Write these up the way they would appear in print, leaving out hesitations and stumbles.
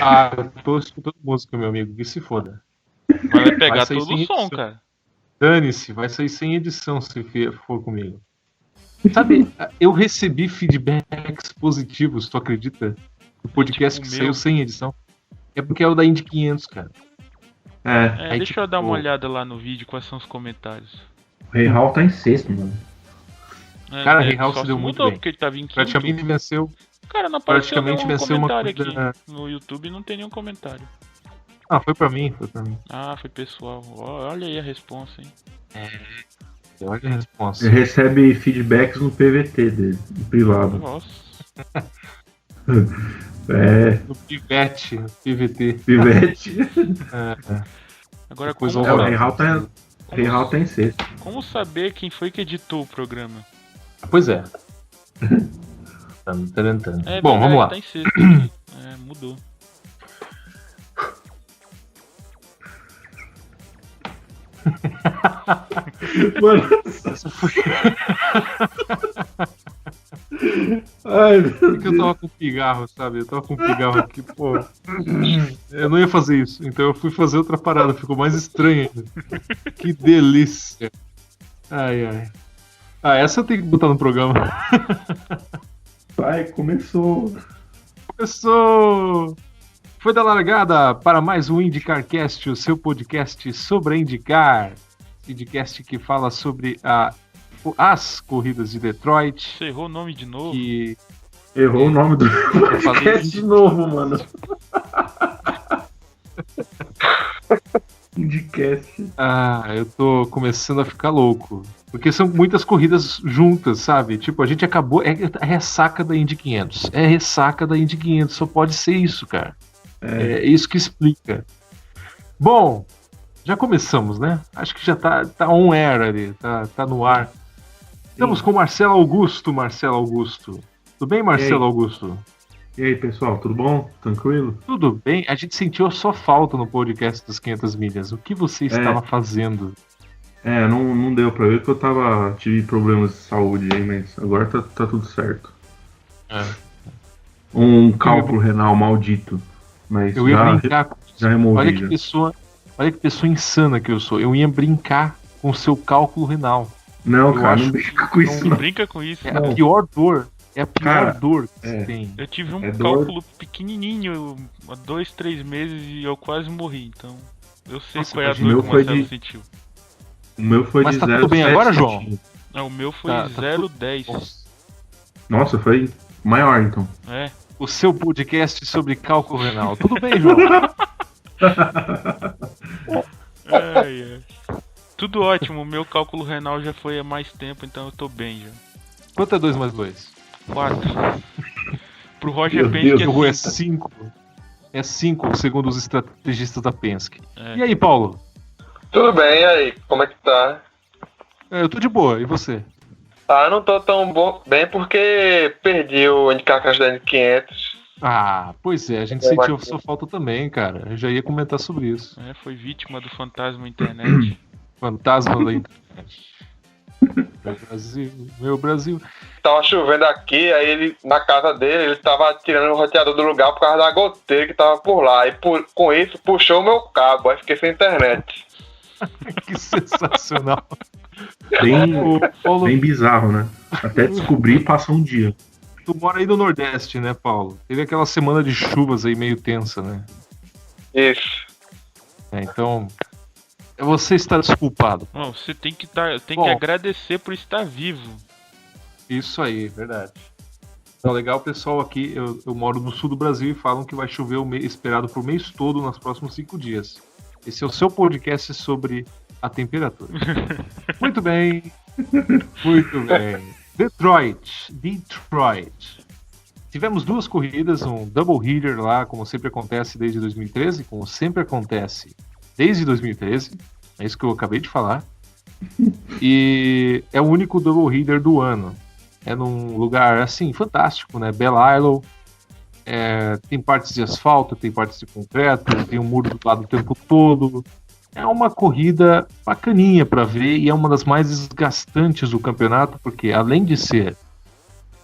Ah, eu tô escutando música, meu amigo, que se foda. Mas vai pegar sair todo sem o som, edição. cara. Dane-se, vai sair sem edição se for comigo. Sabe, eu recebi feedbacks positivos, tu acredita? Do podcast tipo que o saiu meu. sem edição. É porque é o da Indy 500, cara. É, Aí, Deixa eu tipo, dar uma olhada lá no vídeo, quais são os comentários. o Rei Hall tá em sexto, mano. Cara, Rei Hall Só se deu muito mudou, bem. porque ele tava em quinto. Praticamente venceu. Cara, não apareceu Praticamente nenhum venceu uma comentário aqui. corrida. No YouTube não tem nenhum comentário. Ah, foi pra mim. Ah, foi pessoal. Olha aí a responsa, hein. Olha a resposta. Ele recebe feedbacks no PVT dele, no privado. Nossa. No Pivete, PVT. Pivete. Agora, Depois como, O vamos Rei lá. Hall tá em sexto. como saber quem foi que editou o programa? Pois é. Bom, vamos lá. Tá em sexto aqui. Mudou. Mano, Essa foi... ai, meu Porque eu tava com pigarro, sabe? Eu tava com pigarro aqui, pô. Eu não ia fazer isso, então eu fui fazer outra parada, ficou mais estranho ainda. Que delícia. Ai, ai. Ah, essa eu tenho que botar no programa. pai, começou. Começou! Foi da largada para mais um IndyCarCast, o seu podcast sobre a IndyCar. IndyCast que fala sobre as corridas de Detroit. Você errou o nome de novo? Que Errou o nome do eu falei podcast de novo, mano. Indicast. eu tô começando a ficar louco. Porque são muitas corridas juntas, sabe? Tipo, a gente acabou. É a ressaca da Indy 500. É a ressaca da Indy 500. Só pode ser isso, cara. É isso que explica. Bom, já começamos, né? Acho que já tá on air ali. Tá no ar. Estamos com Marcelo Augusto. Tudo bem, Marcelo Augusto? E aí, pessoal, tudo bom? Tranquilo? Tudo bem? A gente sentiu a sua falta no podcast das 500 milhas. O que você estava fazendo? Não deu pra ver porque tive problemas de saúde aí, mas agora tá tudo certo. Um cálculo renal maldito. Mas eu ia brincar com já removi. Olha que pessoa insana que eu sou. Eu ia brincar com o seu cálculo renal. Não, cara, não brinca com isso, Não não. brinca com isso. É a pior dor. É a pior Cara, dor que você tem. Eu tive um dor. cálculo pequenininho há 2-3 meses e eu quase morri, então eu sei Nossa, qual é a mas o dor meu que o foi Marcelo de- sentiu. O meu foi Mas de tá 0,7 tudo bem agora, João? centímetros. Não, o meu foi Tá 0,10. Nossa, foi maior então. É. O seu podcast sobre cálculo renal. Tudo bem, João? Ai. Tudo ótimo, o meu cálculo renal já foi há mais tempo, então eu tô bem já. Quanto é 2 mais 2? 4. Pro Roger Meu Penske Jogou é é 5. 5. É 5, segundo os estrategistas da Penske. É. E aí, Paulo? Tudo bem, e aí? Como é que tá? Eu tô de boa, e você? Ah, eu não tô tão bem porque perdi o IndyCar da Indy 500. Ah, pois é, a gente sentiu a sua falta também, cara. Eu já ia comentar sobre isso. Foi vítima do fantasma internet. Fantasma da internet. Meu Brasil. Tava chovendo aqui, aí ele, na casa dele, ele tava tirando o roteador do lugar por causa da goteira que tava por lá. E com isso puxou o meu cabo, aí fiquei sem internet. Que sensacional. Bem bizarro, né? Até descobrir passa um dia. Tu mora aí no Nordeste, né, Paulo? Teve aquela semana de chuvas aí meio tensa, né? Isso. Então, você está desculpado. Não, você tem que Bom. agradecer por estar vivo. Isso aí, verdade. Então, legal, pessoal, aqui eu moro no sul do Brasil e falam que vai chover esperado pro mês todo nos próximos 5 dias. Esse é o seu podcast sobre a temperatura. Muito bem. Muito bem. Detroit. Tivemos 2 corridas, um double header lá, como sempre acontece desde 2013, como sempre acontece desde 2013. É isso que eu acabei de falar. E é o único double header do ano. É num lugar, assim, fantástico, né? Belle Isle. Tem partes de asfalto, tem partes de concreto, tem um muro do lado o tempo todo. É uma corrida bacaninha para ver e é uma das mais desgastantes do campeonato, porque além de ser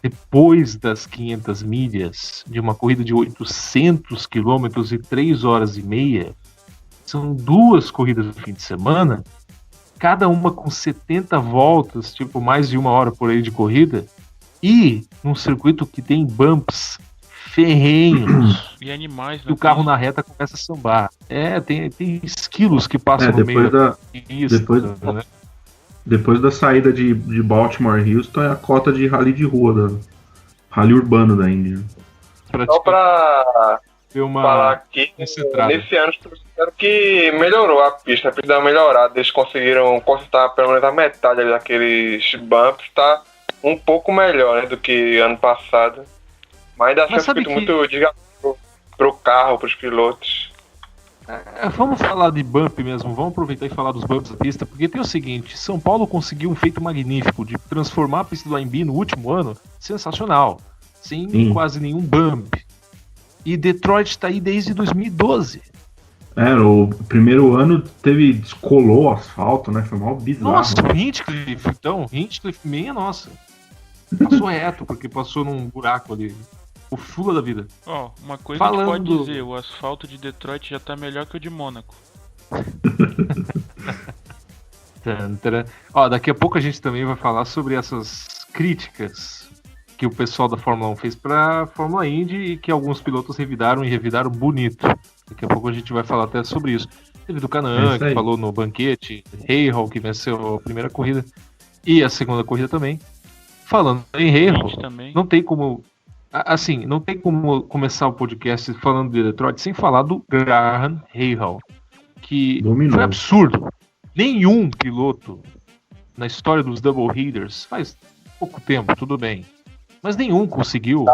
depois das 500 milhas, de uma corrida de 800 quilômetros e 3 horas e meia, são 2 corridas no fim de semana, cada uma com 70 voltas, tipo mais de 1 hora por aí de corrida, e num circuito que tem bumps ferrenhos, E animais, e o carro na reta começa a sambar. Tem esquilos que passam no meio da pista, né? Depois da saída de Baltimore e Houston é a cota de rally de rua, rally urbano da Índia. Só pra falar aqui, concentrada. nesse ano espero que melhorou a pista, precisa dar uma melhorada. Eles conseguiram consertar pelo menos a metade ali daqueles bumps, tá um pouco melhor, né, do que ano passado. Mas ainda assim é um circuito muito desgastador pro carro, pros pilotos. Vamos falar de bump mesmo, vamos aproveitar e falar dos bumps da pista, porque tem o seguinte, São Paulo conseguiu um feito magnífico de transformar a pista do AMB no último ano, sensacional, sem quase nenhum bump. E Detroit está aí desde 2012. O primeiro ano descolou o asfalto, né? Foi mal bizarro. Nossa, Hinchcliffe meia nossa. Passou reto, porque passou num buraco ali. O fula da vida. Uma coisa que a gente pode dizer, o asfalto de Detroit já tá melhor que o de Mônaco. Daqui a pouco a gente também vai falar sobre essas críticas que o pessoal da Fórmula 1 fez pra Fórmula Indy e que alguns pilotos revidaram bonito. Daqui a pouco a gente vai falar até sobre isso. Teve do Canaan, que falou no banquete, Rahal, que venceu a primeira corrida e a segunda corrida também. Falando em Rahal, não tem como começar o podcast falando de Detroit sem falar do Graham Rahal, que foi absurdo. Nenhum piloto na história dos double headers, faz pouco tempo, tudo bem, mas nenhum conseguiu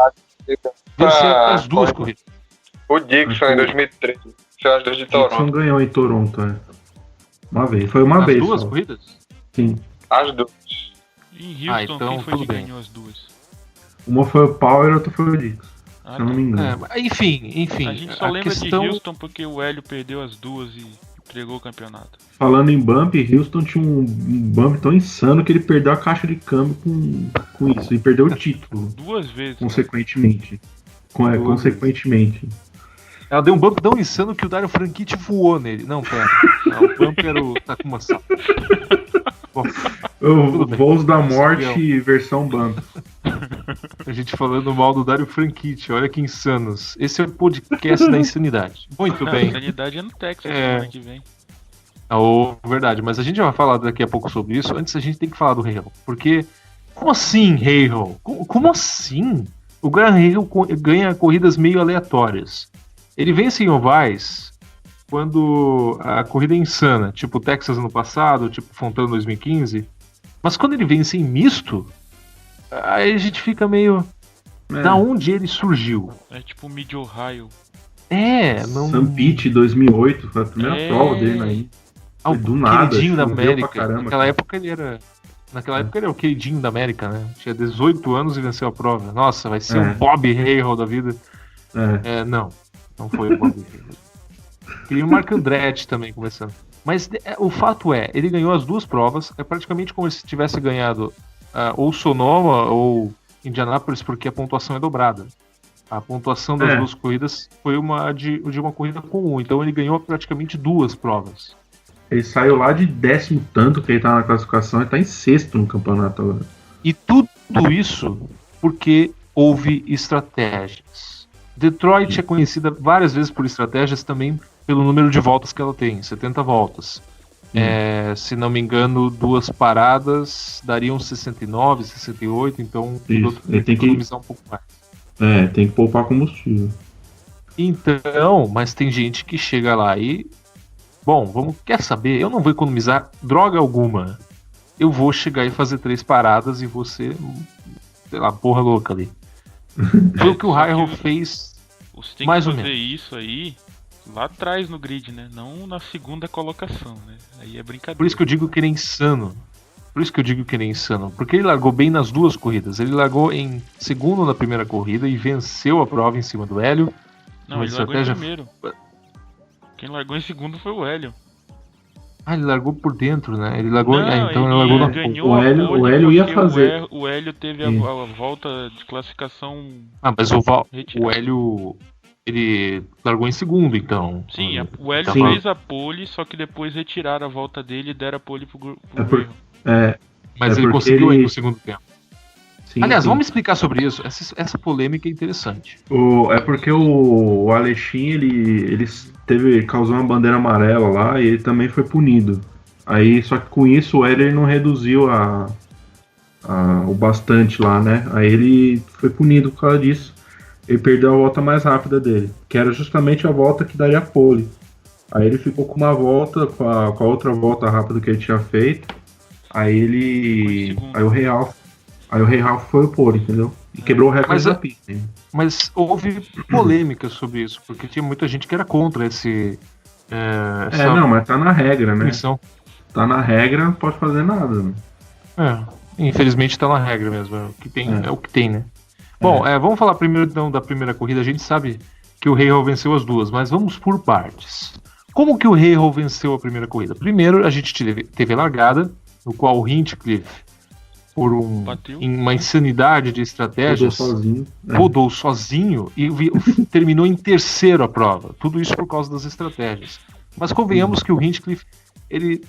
vencer as 2 corridas. O Dixon em 2013, foi as 2 de Toronto. Dixon ganhou em Toronto, Uma vez, foi uma vez. As 2 corridas? Sim. As 2. Em Houston, então, quem foi que bem. ganhou as 2? Uma foi o Power e outra foi o Dixon. Se eu não me engano. Enfim. A gente só lembra de Houston porque o Hélio perdeu as 2 e entregou o campeonato. Falando em bump, Houston tinha um bump tão insano que ele perdeu a caixa de câmbio com isso. E perdeu o título. 2 vezes. Consequentemente. Consequentemente. Ela deu um bump tão insano que o Dario Franchitti voou nele. Não, pera. Não, o bump era o Takuma Sato. Bom, Voos da Morte versão bump. A gente falando mal do Dario Franchitti, olha que insanos. Esse é o podcast da insanidade. Muito bem. A insanidade é no Texas semana que vem. Verdade, mas a gente vai falar daqui a pouco sobre isso. Antes a gente tem que falar do Rahal. Porque, como assim, Rahal? Como assim? O Graham Rahal ganha corridas meio aleatórias. Ele vence em ovais quando a corrida é insana, tipo Texas ano passado, tipo Fontana 2015. Mas quando ele vence em misto, aí a gente fica meio... Da onde ele surgiu? É tipo Mid-Ohio. Não... St. Pete 2008, foi a primeira prova dele aí. Do nada. Queridinho da América. Naquela época ele era o queridinho da América, né? Tinha 18 anos e venceu a prova. Nossa, vai ser um Bob Rahal da vida. Não foi o Bob Rahal. Queria o Marc Andretti também começando. Mas o fato ele ganhou as 2 provas. É praticamente como se tivesse ganhado ou Sonoma ou Indianápolis, porque a pontuação é dobrada. A pontuação das 2 corridas foi de uma corrida comum. Então ele ganhou praticamente 2 provas. Ele saiu lá de 10º tanto que ele tá na classificação e tá em 6º no campeonato agora. E tudo isso porque houve estratégias. Detroit é conhecida várias vezes por estratégias também pelo número de voltas que ela tem, 70 voltas. Se não me engano, 2 paradas dariam 69, 68, então ele tem que economizar um pouco mais. Tem que poupar combustível. Então, mas tem gente que chega lá e... Bom, quer saber? Eu não vou economizar droga alguma. Eu vou chegar e fazer 3 paradas e vou ser, sei lá, porra louca ali. Foi o que o Rahal fez, você tem mais que ou fazer menos. Isso aí lá atrás no grid, né? Não na segunda colocação, né? Aí é brincadeira. Por isso que eu digo que ele é insano. Porque ele largou bem nas 2 corridas. Ele largou em segundo na primeira corrida e venceu a prova em cima do Hélio. Não, ele largou em primeiro. Quem largou em segundo foi o Hélio. Ah, ele largou por dentro, né? Ele largou. Não, Então ele ele largou na. ganhou O a Hélio- pole o Hélio ia porque fazer. O Hélio teve a Sim. volta de classificação. Ah, mas Retirado. o Hélio. Ele largou em segundo, então. Sim, o Hélio Sim. fez a pole, só que depois retiraram a volta dele e deram a pole pro É por- erro. Mas É ele porque conseguiu ele- ainda no segundo tempo. Sim, Aliás, sim. vamos explicar sobre isso. Essa polêmica é interessante. É porque o Alexim, ele causou uma bandeira amarela lá e ele também foi punido. Aí, só que com isso o Éder não reduziu o bastante lá, né? Aí ele foi punido por causa disso. Ele perdeu a volta mais rápida dele, que era justamente a volta que daria a pole. Aí ele ficou com uma volta, com a outra volta rápida que ele tinha feito. Aí ele. Foi em segundo. Aí o Rei Ralph foi o pole, entendeu? E quebrou o recorde Mas da pista. Hein? Mas houve polêmica sobre isso, porque tinha muita gente que era contra essa Não, mas tá na regra, né? punição. Tá na regra, não pode fazer nada. Né? Infelizmente tá na regra mesmo. É o que tem, É. é o que tem, né? Bom, vamos falar primeiro então da primeira corrida. A gente sabe que o Rahal venceu as duas, mas vamos por partes. Como que o Rahal venceu a primeira corrida? Primeiro, a gente teve a largada, no qual o Hinchcliffe, por Bateu. uma insanidade de Rodou estratégias, sozinho. rodou sozinho e terminou em terceiro a prova. Tudo isso por causa das estratégias. Mas convenhamos que o Hinchcliffe, ele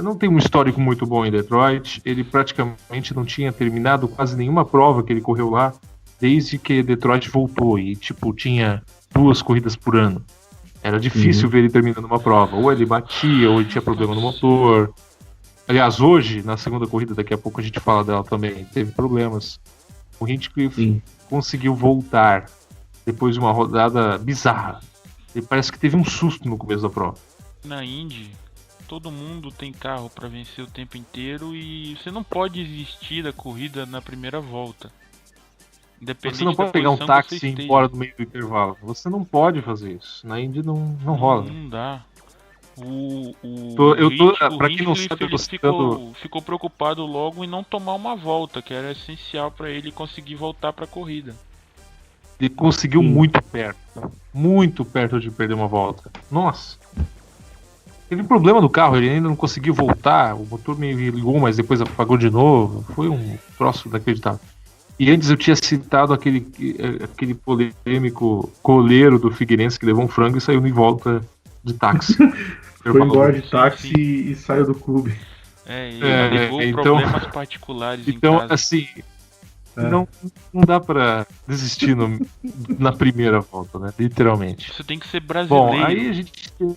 não tem um histórico muito bom em Detroit. Ele praticamente não tinha terminado quase nenhuma prova que ele correu lá desde que Detroit voltou. E tinha 2 corridas por ano. Era difícil ver ele terminando uma prova. Ou ele batia, ou ele tinha problema no motor. Aliás, hoje, na segunda corrida, daqui a pouco a gente fala dela também, teve problemas. O Hinchcliffe Sim. conseguiu voltar depois de uma rodada bizarra. Ele parece que teve um susto no começo da prova. Na Indy, todo mundo tem carro pra vencer o tempo inteiro e você não pode desistir da corrida na primeira volta. Independente Você não pode da pegar um posição que táxi você e ir esteja. embora no meio do intervalo. Você não pode fazer isso. Na Indy não rola. Não dá. O Pra quem não sabe, eu tô citando- ficou preocupado logo em não tomar uma volta, que era essencial pra ele conseguir voltar pra corrida. Ele conseguiu Sim. muito perto de perder uma volta. Nossa. Teve um problema no carro, ele ainda não conseguiu voltar. O motor meio ligou, mas depois apagou de novo. Foi um troço inacreditável. E antes eu tinha citado aquele polêmico coleiro do Figueirense que levou um frango e saiu em volta de táxi. Foi embora de Sim, táxi sim. e saiu do clube. Ele É, alegou então- problemas particulares Então, em casa. assim, É. não dá pra desistir na primeira volta, né? Literalmente. Você tem que ser brasileiro. Bom, aí a gente tem.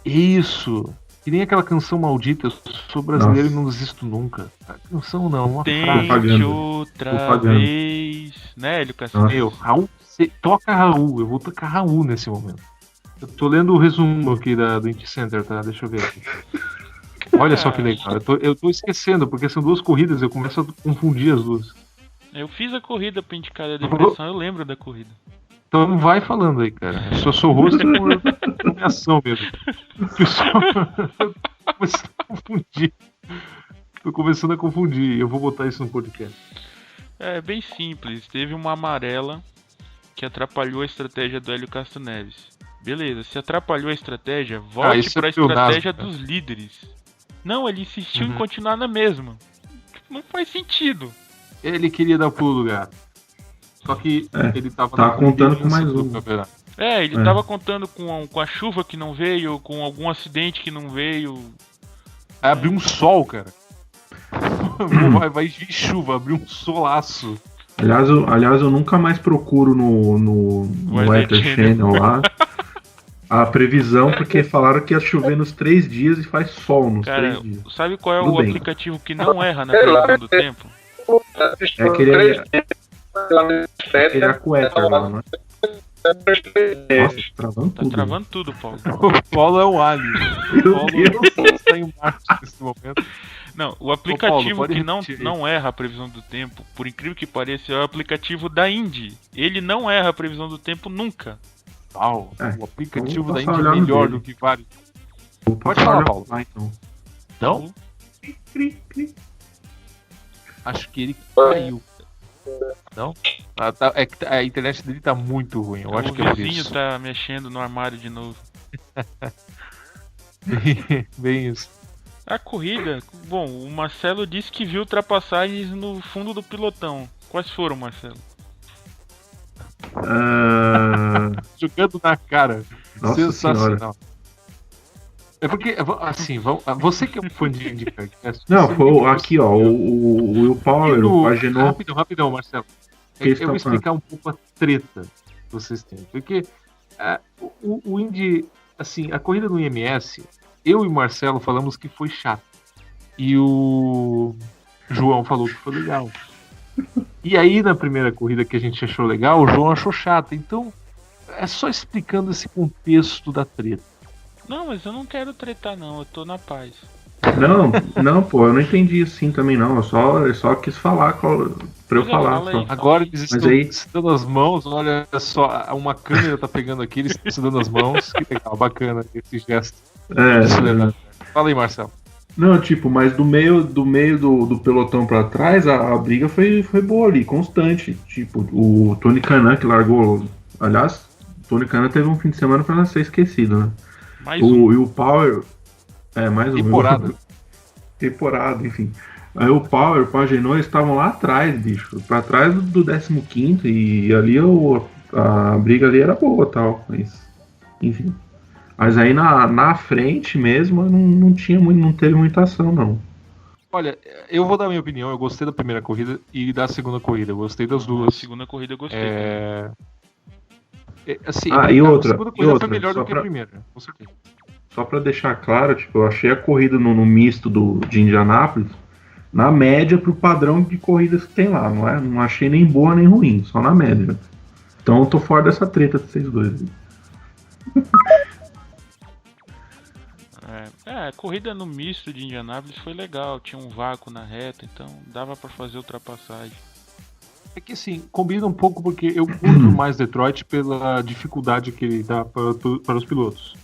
Isso! Que nem aquela canção maldita, eu sou brasileiro Nossa. e não desisto nunca. A canção não, uma Tente frase. Propaganda. outra Propaganda. vez. Né, Hélio Cassino? Nossa. Meu, Raul, você toca Raul, eu vou tocar Raul nesse momento. Eu tô lendo o resumo aqui do Indy Center, tá? Deixa eu ver aqui. Olha só que legal. Eu tô esquecendo, porque são 2 corridas, eu começo a confundir as duas. Eu fiz a corrida pra indicar a depressão, eu lembro da corrida. Então não vai falando aí, cara. Eu sou rosto por nomeação mesmo. Eu tô começando a confundir. Tô começando a confundir. Eu vou botar isso no podcast. É bem simples, teve uma amarela que atrapalhou a estratégia do Hélio Castro Neves. Beleza, se atrapalhou a estratégia, volte isso é pra pleonasmo, estratégia cara. dos líderes. Não, ele insistiu em Uhum. continuar na mesma. Não faz sentido. Ele queria dar o pulo do gato. Só que ele tava Tá na contando com liderança mais do um. campeonato. Ele É. tava contando com a chuva que não veio, com algum acidente que não veio. Aí abriu um sol, cara. Vai vir chuva, abriu um solaço. Aliás, eu nunca mais procuro no Weather Weather Channel lá a previsão, porque falaram que ia chover nos 3 dias e faz sol nos Cara, 3 dias. sabe qual é Tudo o bem. aplicativo que não erra na Sei lá. previsão do tempo? É aquele, 3 dias lá no aquele centro. Aqueter lá, né? Nossa, travando Tá tudo. travando tudo, Paulo. O Paulo é um alien. O Meu Paulo Deus. está em Marte nesse momento. Não, o aplicativo pode que não, repetir aí. não erra a previsão do tempo, por incrível que pareça, é o aplicativo da Indy. Ele não erra a previsão do tempo nunca. Uau, É, o aplicativo então da vou Indy é olhar no melhor dele. do que vários. Vou Pode passar falar, olhar Paulo. lá, então. Não? Cri, cri. Acho que ele caiu. Não? É que a internet dele tá muito ruim. Eu acho que é o por vizinho isso. tá mexendo no armário de novo. Bem isso. A corrida, bom, o Marcelo disse que viu ultrapassagens no fundo do pilotão. Quais foram, Marcelo? Jogando na cara. Nossa Sensacional. É porque, assim, você que é um fã de IndyCar. Não, foi aqui, ó, o Will Power, o Pagenot. Rapidão, Marcelo. Eu vou explicar um pouco a treta que vocês têm. Porque o Indy, assim, a corrida no IMS, eu e o Marcelo falamos que foi chato. E o João falou que foi legal. E aí, na primeira corrida que a gente achou legal, o João achou chato. Então, é só explicando esse contexto da treta. Não, mas eu não quero tretar não, eu tô na paz. Não, pô, eu não entendi assim também não. Eu só quis falar pra eu falar. Fala Só. aí. Agora eles estão se dando as mãos, olha só, uma câmera tá pegando aqui, eles estão se dando as mãos. Que legal, bacana esse gesto. Fala aí, Marcelo. Não, tipo, mas do meio do pelotão pra trás, a briga foi boa ali, constante. Tipo, o Tony Kanaan que largou. Aliás, o Tony Kanaan teve um fim de semana pra não ser esquecido, né? E o Power. Mais um. Temporada, enfim. Aí o Power e o Pagenot estavam lá atrás, bicho. Pra trás do 15º. E ali a briga ali era boa tal. Mas, enfim. Mas aí na frente mesmo não teve muita ação, não. Olha, eu vou dar minha opinião. Eu gostei da primeira corrida e da segunda corrida. Eu gostei das duas. A segunda corrida eu gostei. Assim, e outra, a segunda corrida foi melhor do que a primeira, com certeza. Só pra deixar claro, tipo, eu achei a corrida no misto de Indianápolis na média pro padrão de corridas que tem lá. Não achei nem boa nem ruim, só na média. Então eu tô fora dessa treta de vocês dois. A corrida no misto de Indianápolis foi legal, tinha um vácuo na reta, então dava pra fazer ultrapassagem. É que assim, combina um pouco porque eu curto mais Detroit pela dificuldade que ele dá para os pilotos.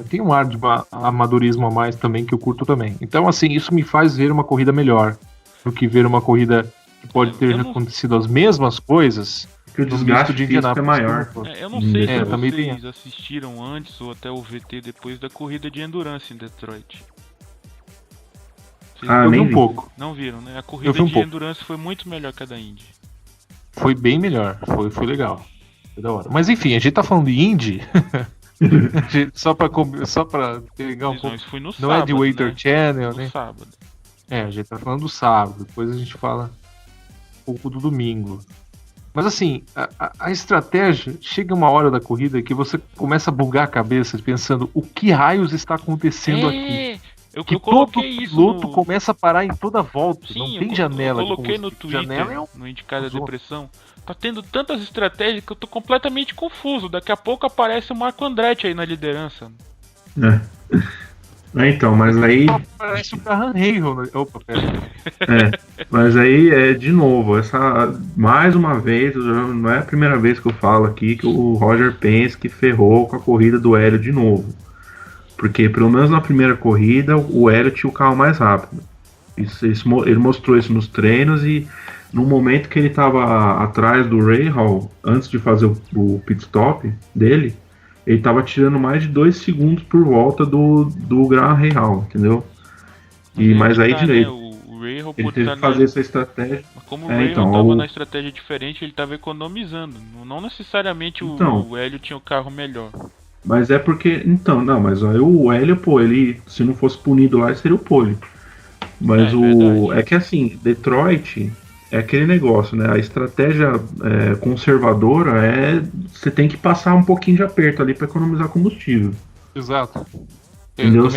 Tem um ar de amadorismo a mais também que eu curto também. Então assim, isso me faz ver uma corrida melhor do que ver uma corrida que pode ter acontecido as mesmas coisas. Que o desgaste de Indianápolis é maior. Eu não sei se vocês assistiram antes ou até o VT depois da corrida de Endurance em Detroit. Eu vi um pouco. Não viram, né? A corrida de Endurance foi muito melhor que a da Indy. Foi bem melhor, foi legal. Foi da hora. Mas enfim, a gente tá falando de Indy. só pra pegar um pouco. Não sábado, é de Waiter, né? Channel, no né? Sábado. A gente tá falando do sábado, depois a gente fala um pouco do domingo. Mas assim, a estratégia chega uma hora da corrida que você começa a bugar a cabeça pensando o que raios está acontecendo aqui. Que todo piloto começa a parar em toda volta. Sim, não tem janela. Eu coloquei no Twitter, no Indicado da Depressão. Tá tendo tantas estratégias que eu tô completamente confuso. Daqui a pouco aparece o Marco Andretti aí na liderança. Então, mas aí... Parece o Graham Rahal, né? Opa, pera. Mas aí, de novo, mais uma vez, não é a primeira vez que eu falo aqui que o Roger Penske ferrou com a corrida do Hélio de novo. Porque, pelo menos na primeira corrida, o Hélio tinha o carro mais rápido. Ele mostrou isso nos treinos e no momento que ele estava atrás do Rahal, antes de fazer o pit stop dele, ele estava tirando mais de 2 segundos por volta do Graham Rahal, entendeu? Mas aí direito. O Rahal ele teve que fazer essa estratégia. Mas como o Rahal estava na estratégia diferente, ele estava economizando. Não necessariamente o Hélio tinha o carro melhor. Mas é porque. Mas aí o Hélio, ele, se não fosse punido lá, seria o pole. Mas é que assim, Detroit é aquele negócio, né? A estratégia conservadora você tem que passar um pouquinho de aperto ali para economizar combustível. Exato. Entendeu?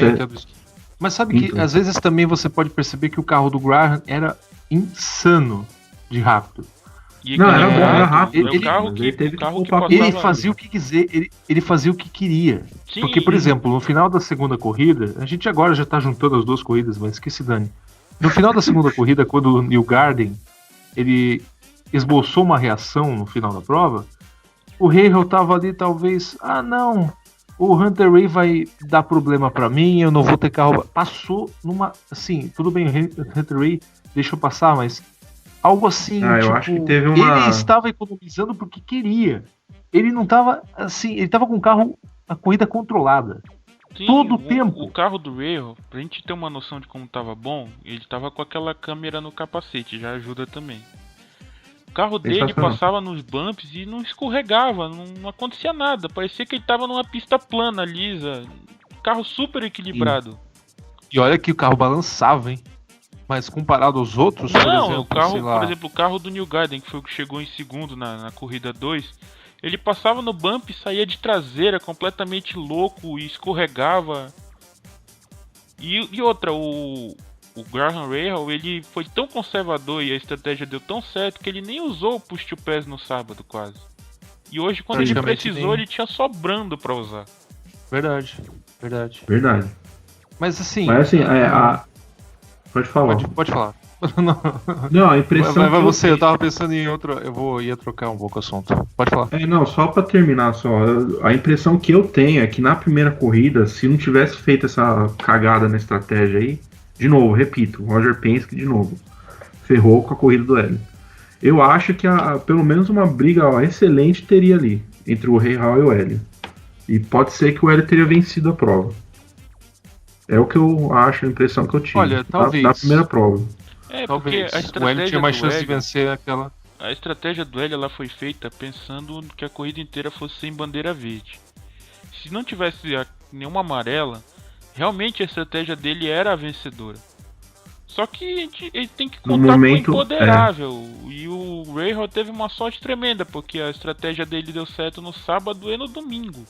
Mas sabe que às vezes também você pode perceber que o carro do Graham era insano de rápido. Era rápido. Ele fazia o que quiser, ele fazia o que queria. Sim. Porque, por exemplo, no final da segunda corrida, a gente agora já tá juntando as duas corridas, mas que se dane. No final da segunda corrida, quando o Neil Garden ele esboçou uma reação no final da prova, o Rahal tava ali talvez, o Hunter Ray vai dar problema pra mim, eu não vou ter carro. Passou numa, assim, tudo bem, o Hunter Ray deixou passar, mas algo assim, eu acho que teve uma... Ele estava economizando porque queria. Ele não estava, assim, ele estava com o carro, a corrida controlada. Sim, Todo tempo. O carro do Rahal, pra gente ter uma noção de como tava bom, ele tava com aquela câmera no capacete, já ajuda também. O carro dele passava nos bumps e não escorregava, não acontecia nada. Parecia que ele tava numa pista plana, lisa. Carro super equilibrado. E olha que o carro balançava, hein? Mas comparado aos outros, por exemplo, o carro, sei lá... por exemplo, o carro do New Garden, que foi o que chegou em segundo na corrida 2, ele passava no bump e saía de traseira completamente louco e escorregava. E outra, o Graham Rahal, ele foi tão conservador e a estratégia deu tão certo que ele nem usou o push to pass no sábado quase. E hoje, quando ele precisou, ele tinha sobrando pra usar. Verdade. Mas assim... Pode falar. Pode falar. Não, a impressão vai você, eu tava pensando em outro. Ia trocar um pouco o assunto. Pode falar. Só pra terminar só. A impressão que eu tenho é que na primeira corrida, se não tivesse feito essa cagada na estratégia aí, de novo, repito, o Roger Penske de novo ferrou com a corrida do Hélio. Eu acho que pelo menos uma briga excelente teria ali entre o Rahal e o Hélio. E pode ser que o Hélio teria vencido a prova. É o que eu acho, a impressão que eu tive. Olha, talvez. Na primeira prova. Porque a estratégia o Hélio tinha mais chance Hélio, de vencer aquela. A estratégia do Hélio ela foi feita pensando que a corrida inteira fosse sem bandeira verde. Se não tivesse nenhuma amarela, realmente a estratégia dele era a vencedora. Só que ele tem que contar com o imponderável. E o Rahal teve uma sorte tremenda, porque a estratégia dele deu certo no sábado e no domingo.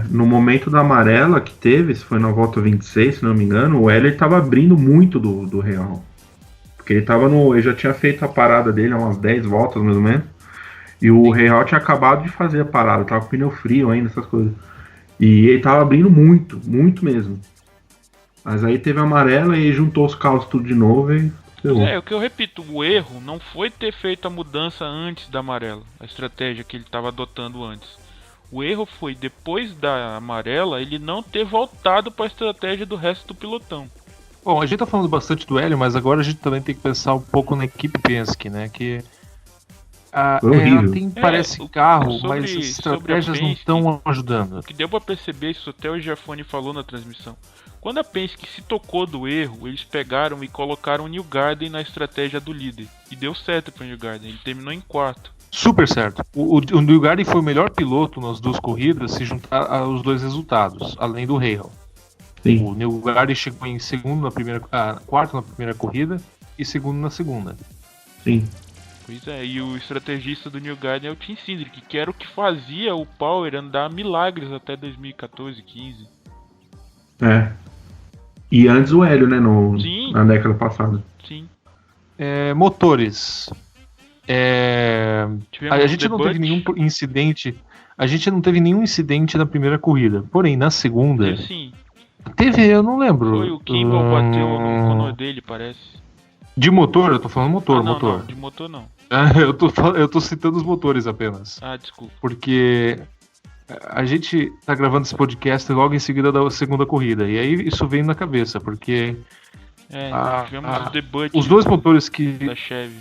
No momento da amarela que teve, se foi na volta 26, se não me engano, o Hélio estava abrindo muito do Rahal. Porque ele já tinha feito a parada dele há umas 10 voltas, mais ou menos. E o Rahal tinha acabado de fazer a parada, tava com pneu frio ainda, essas coisas. E ele tava abrindo muito, muito mesmo. Mas aí teve a amarela e juntou os carros tudo de novo e... o que eu repito, o erro não foi ter feito a mudança antes da amarela, a estratégia que ele estava adotando antes. O erro foi, depois da amarela, ele não ter voltado para a estratégia do resto do pelotão. Bom, a gente tá falando bastante do Hélio, mas agora a gente também tem que pensar um pouco na equipe Penske, né? Que parece carro, mas as estratégias não estão ajudando. O que deu para perceber, isso até o Giafone falou na transmissão. Quando a Penske se tocou do erro, eles pegaram e colocaram o New Garden na estratégia do líder. E deu certo para o New Garden, ele terminou em quarto. Super certo. O New Garden foi o melhor piloto nas duas corridas se juntar aos dois resultados, além do Rahal. Sim. O New Garden chegou em segundo quarto na primeira corrida e segundo na segunda. Sim. Pois é, e o estrategista do New Garden é o Tim Cindric, que era o que fazia o Power andar milagres até 2014, 15. E antes o Hélio, né, na década passada. Sim. Motores. A gente não teve nenhum incidente. A gente não teve nenhum incidente na primeira corrida. Porém, na segunda. Sim. Teve, eu não lembro. Foi o Kimball bateu no conor dele, parece. De motor? Eu tô falando motor. Não, de motor não. Eu tô citando os motores apenas. Desculpa. Porque a gente tá gravando esse podcast logo em seguida da segunda corrida. E aí isso veio na cabeça, porque. Tivemos o debut os dois motores da Chevy.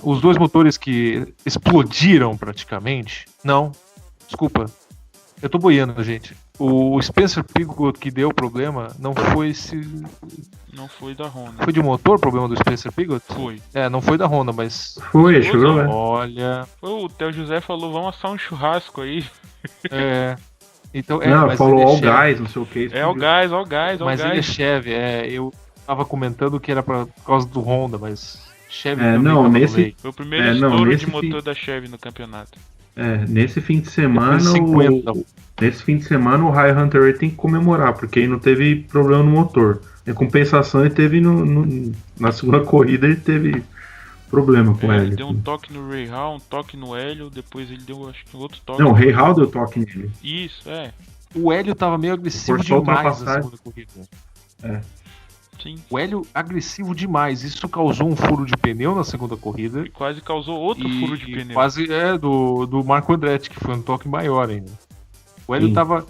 Os dois motores que explodiram praticamente. Não, desculpa. Eu tô boiando, gente. O Spencer Pigott que deu problema não foi Não foi da Honda. Foi de motor o problema do Spencer Pigott? Foi. Não foi da Honda, mas... Foi, chegou, né? Olha... O Theo José falou, vamos assar um churrasco aí. Então, não, falou all guys, não sei o que. All guys. Mas ele é Chevy, eu tava comentando que era por causa do Honda, mas... Chevy foi o primeiro estouro de motor da Chevy no campeonato. Nesse fim de semana o High Hunter tem que comemorar, porque ele não teve problema no motor. Em compensação, ele teve na segunda corrida ele teve problema com ele. Ele deu um toque no Rahal, um toque no Hélio, depois ele deu acho que outro toque. Não, o Rahal deu toque nele. Isso, O Hélio tava meio agressivo demais na segunda corrida. Sim. O Hélio agressivo demais, isso causou um furo de pneu na segunda corrida. E quase causou outro furo de pneu. Quase do Marco Andretti, que foi um toque maior ainda. O Hélio tava...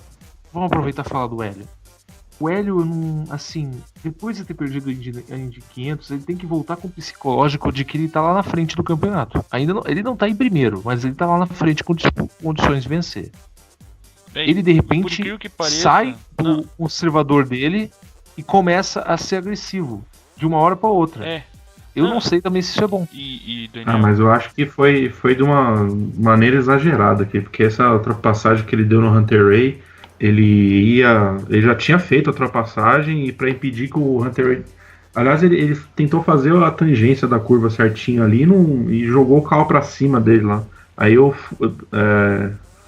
Vamos aproveitar e falar do Hélio. O Hélio, assim, depois de ter perdido a Indy 500, ele tem que voltar com o psicológico de que ele tá lá na frente do campeonato. Ainda não, ele não tá em primeiro, mas ele tá lá na frente com condições de vencer. Ele de por repente incrível que pareça, sai não, do conservador dele e começa a ser agressivo de uma hora pra outra. Eu não sei também se isso é bom. E Daniel, mas eu acho que foi de uma maneira exagerada aqui, porque essa ultrapassagem que ele deu no Hunter Ray, ele já tinha feito a ultrapassagem e para impedir que o Hunter Ray, aliás, ele tentou fazer a tangência da curva certinho ali e jogou o carro para cima dele lá. Aí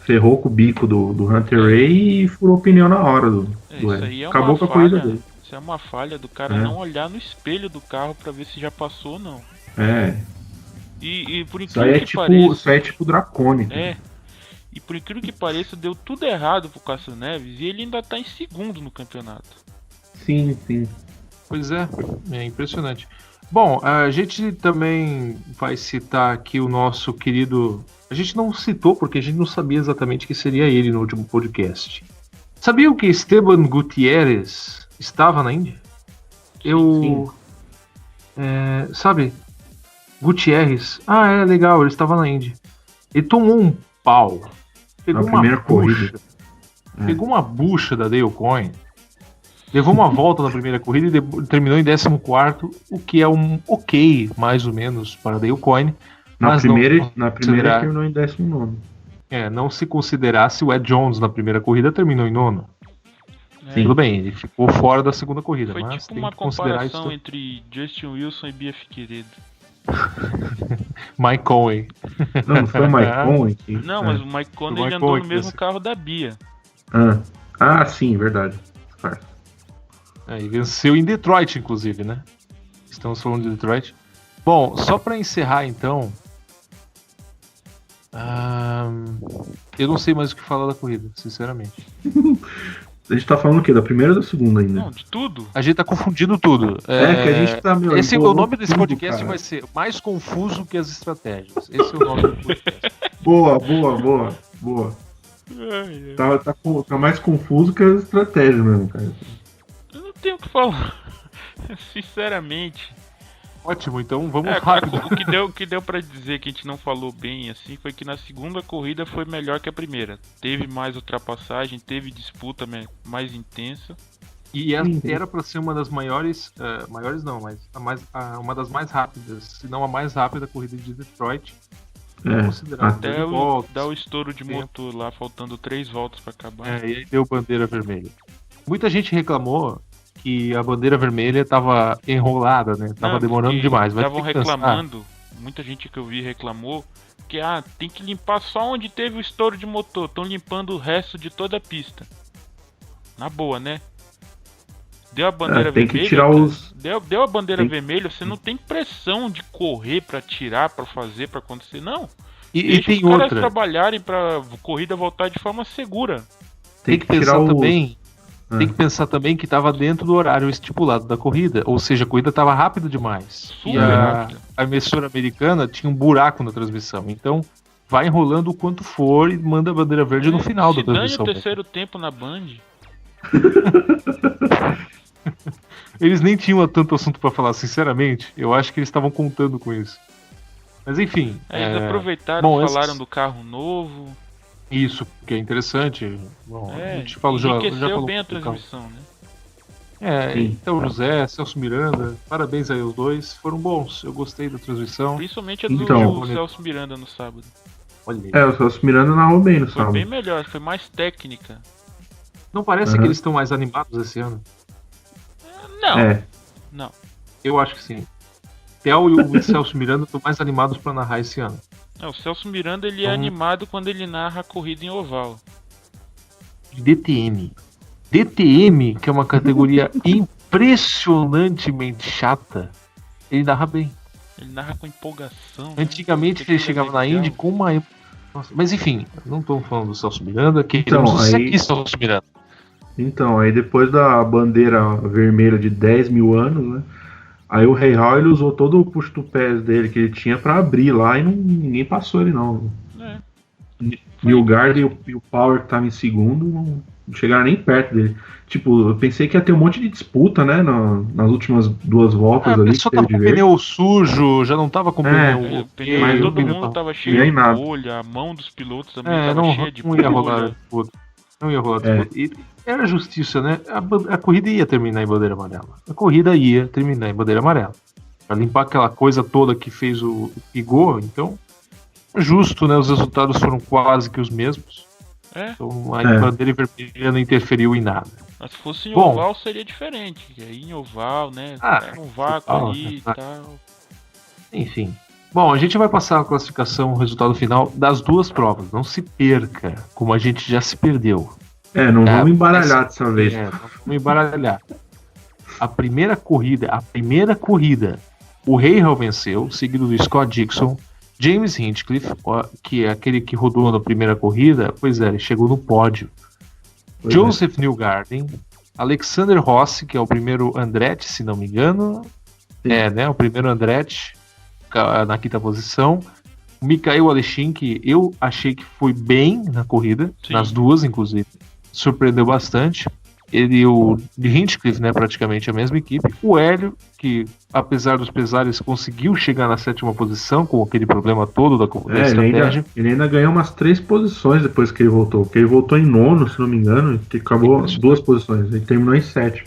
ferrou com o bico do Hunter Ray e furou o pneu na hora do isso aí é acabou uma com a corrida falha. dele. Isso é uma falha do cara não olhar no espelho do carro pra ver se já passou ou não. E por incrível que pareça, isso aí é tipo dracônico. E por incrível que pareça, deu tudo errado pro Cássio Neves e ele ainda tá em segundo no campeonato. Sim. Pois é impressionante. Bom, a gente também vai citar aqui o nosso querido... A gente não citou porque a gente não sabia exatamente que seria ele no último podcast. Sabiam que Esteban Gutierrez estava na Indy? Sabe? Gutierrez. Legal, ele estava na Indy. Ele tomou um pau. Pegou na primeira corrida. Pegou uma bucha da Dale Coyne. Levou uma volta na primeira corrida e terminou em 14º, o que é um ok, mais ou menos, para Dale Coyne. Na primeira terminou em 19º. Não se considerasse o Ed Jones na primeira corrida, terminou em 9º. Tudo bem, ele ficou fora da segunda corrida. Foi mas tipo tem uma que considerar comparação isso. entre Justin Wilson e Bia Figueiredo. Mike Conway. Não foi o Mike Conway? Não, mas o Mike Conway ele andou no mesmo carro da Bia. Sim, verdade. E venceu em Detroit, inclusive, né? Estamos falando de Detroit. Bom, só para encerrar então, eu não sei mais o que falar da corrida, sinceramente. A gente tá falando o quê? Da primeira ou da segunda ainda? Não, de tudo. A gente tá confundindo tudo. Que a gente tá... o nome desse podcast cara. vai ser Mais Confuso que as Estratégias. Esse é o nome do podcast. Boa. Tá mais confuso que as estratégias mesmo, cara. Eu não tenho o que falar. Sinceramente. Ótimo, então vamos rápido. O que deu pra dizer que a gente não falou bem assim foi que na segunda corrida foi melhor que a primeira. Teve mais ultrapassagem, teve disputa mais intensa. E era pra ser uma das maiores, uma das mais rápidas, se não a mais rápida corrida de Detroit. Até dar o estouro de motor lá, faltando 3 voltas pra acabar. E aí deu bandeira vermelha. Muita gente reclamou que a bandeira vermelha tava enrolada, né? Tava demorando demais. Estavam reclamando, muita gente que eu vi reclamou que tem que limpar só onde teve o estouro de motor. Estão limpando o resto de toda a pista. Na boa, né? Deu a bandeira tem vermelha. Que tirar os... Deu a bandeira vermelha, você não tem pressão de correr pra tirar, pra fazer, pra acontecer, não. E tem os caras outra. trabalharem pra corrida voltar de forma segura. Tem que pensar também. Tem que pensar também que estava dentro do horário estipulado da corrida, ou seja, a corrida estava rápida demais. E a emissora americana tinha um buraco na transmissão, então vai enrolando o quanto for e manda a bandeira verde no final da transmissão. Se o terceiro tempo na Band. Eles nem tinham tanto assunto para falar, sinceramente. Eu acho que eles estavam contando com isso. Mas enfim. Eles aproveitaram, falaram do carro novo. Isso, que é interessante. Bom, a gente já falou bem a transmissão, né? Então José, Celso Miranda, parabéns aí aos dois, foram bons, eu gostei da transmissão. Principalmente a do Celso Miranda no sábado. Olha. O Celso Miranda narrou bem no sábado. Foi bem melhor, foi mais técnica. Não parece que eles estão mais animados esse ano? Não. Eu acho que sim. Theo e o Celso Miranda estão mais animados para narrar esse ano. O Celso Miranda ele é animado quando ele narra a corrida em oval. DTM. DTM, que é uma categoria impressionantemente chata, ele narra bem. Ele narra com empolgação. Antigamente ele chegava na Indy com uma... Nossa, mas enfim, não estamos falando do Celso Miranda, que aqui Celso Miranda. Então, aí depois da bandeira vermelha de 10 mil anos, né? Aí o Ray Hall ele usou todo o push-to-pass dele que ele tinha pra abrir lá e ninguém passou ele não. Milgard e o Power que tava em segundo não chegaram nem perto dele. Tipo, eu pensei que ia ter um monte de disputa, né? Nas últimas 2 voltas ali. A pessoa tava com o pneu sujo, já não tava com o pneu. Mas todo mundo tava cheio de bolha, a mão dos pilotos também tava cheia de bolha. Não ia rolar. Não ia rolar disputa. E era justiça, né? A corrida ia terminar em bandeira amarela. A corrida ia terminar em bandeira amarela. Pra limpar aquela coisa toda que fez o Igor, então, justo, né? Os resultados foram quase que os mesmos. Então a bandeira vermelha não interferiu em nada. Mas se fosse em oval seria diferente. Aí em oval, né? Um vácuo ali e tal. Enfim. Bom, a gente vai passar a classificação, o resultado final das duas provas. Não se perca, como a gente já se perdeu. Não vamos embaralhar dessa vez. Não vamos embaralhar. A primeira corrida, o Rahal venceu, seguido do Scott Dixon. James Hinchcliffe, que é aquele que rodou na primeira corrida, ele chegou no pódio. Joseph Newgarden, Alexander Rossi, que é o primeiro Andretti, se não me engano. Sim. O primeiro Andretti, na quinta posição. Mikhail Aleshin, que eu achei que foi bem na corrida, sim, nas duas, inclusive. Surpreendeu bastante. Ele e o Hinchcliffe, né, praticamente a mesma equipe. O Hélio, que apesar dos pesares conseguiu chegar na sétima posição com aquele problema todo da estratégia. Ele ainda ganhou umas 3 posições depois que ele voltou. Porque ele voltou em 9º, se não me engano, que acabou 2 posições. Ele terminou em 7º.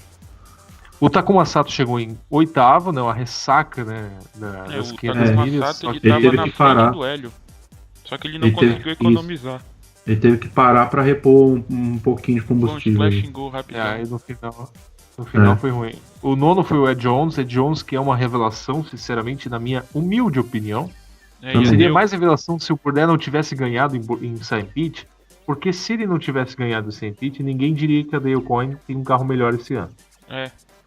O Takuma Sato chegou em 8º, né, uma ressaca, né, das 500 milhas. Ele teve que parar do Hélio. Só que ele não conseguiu economizar. Ele teve que parar para repor um pouquinho de combustível. Splash and go rapidão. Aí no final foi ruim. O nono foi o Ed Jones, que é uma revelação, sinceramente, na minha humilde opinião. Seria mais revelação se o Bourdais não tivesse ganhado em St. Pete, porque se ele não tivesse ganhado em St. Pete, ninguém diria que a Dale Coyne tem um carro melhor esse ano.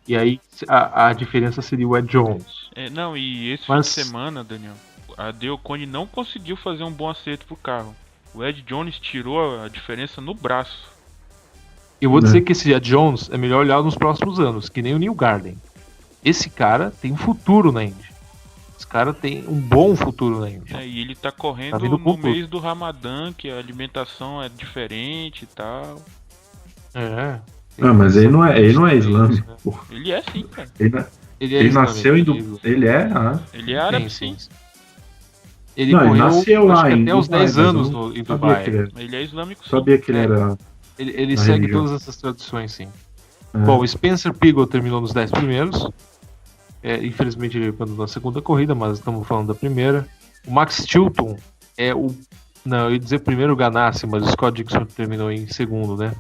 E aí a diferença seria o Ed Jones. E esse fim de semana, Daniel, a Dale Coyne não conseguiu fazer um bom acerto pro carro. O Ed Jones tirou a diferença no braço. Eu vou dizer que esse Ed Jones é melhor olhar nos próximos anos, que nem o Newgarden. Esse cara tem um futuro na Indy. Esse cara tem um bom futuro na Indy. E ele tá correndo no mês do Ramadã, que a alimentação é diferente e tal. Mas ele não é islâmico. Né? Ele é sim, cara. Ele nasceu em Ele é? Ele é árabe, sim. Ele nasceu lá até os 10 anos em Dubai. Ele é islâmico, sim. Sabia que ele era... Ele segue todas essas tradições, sim. Bom, o Spencer Pigot terminou nos 10 primeiros. Infelizmente ele abandonou na segunda corrida, mas estamos falando da primeira. O Max Chilton eu ia dizer primeiro o Ganassi, mas o Scott Dixon terminou em segundo, né?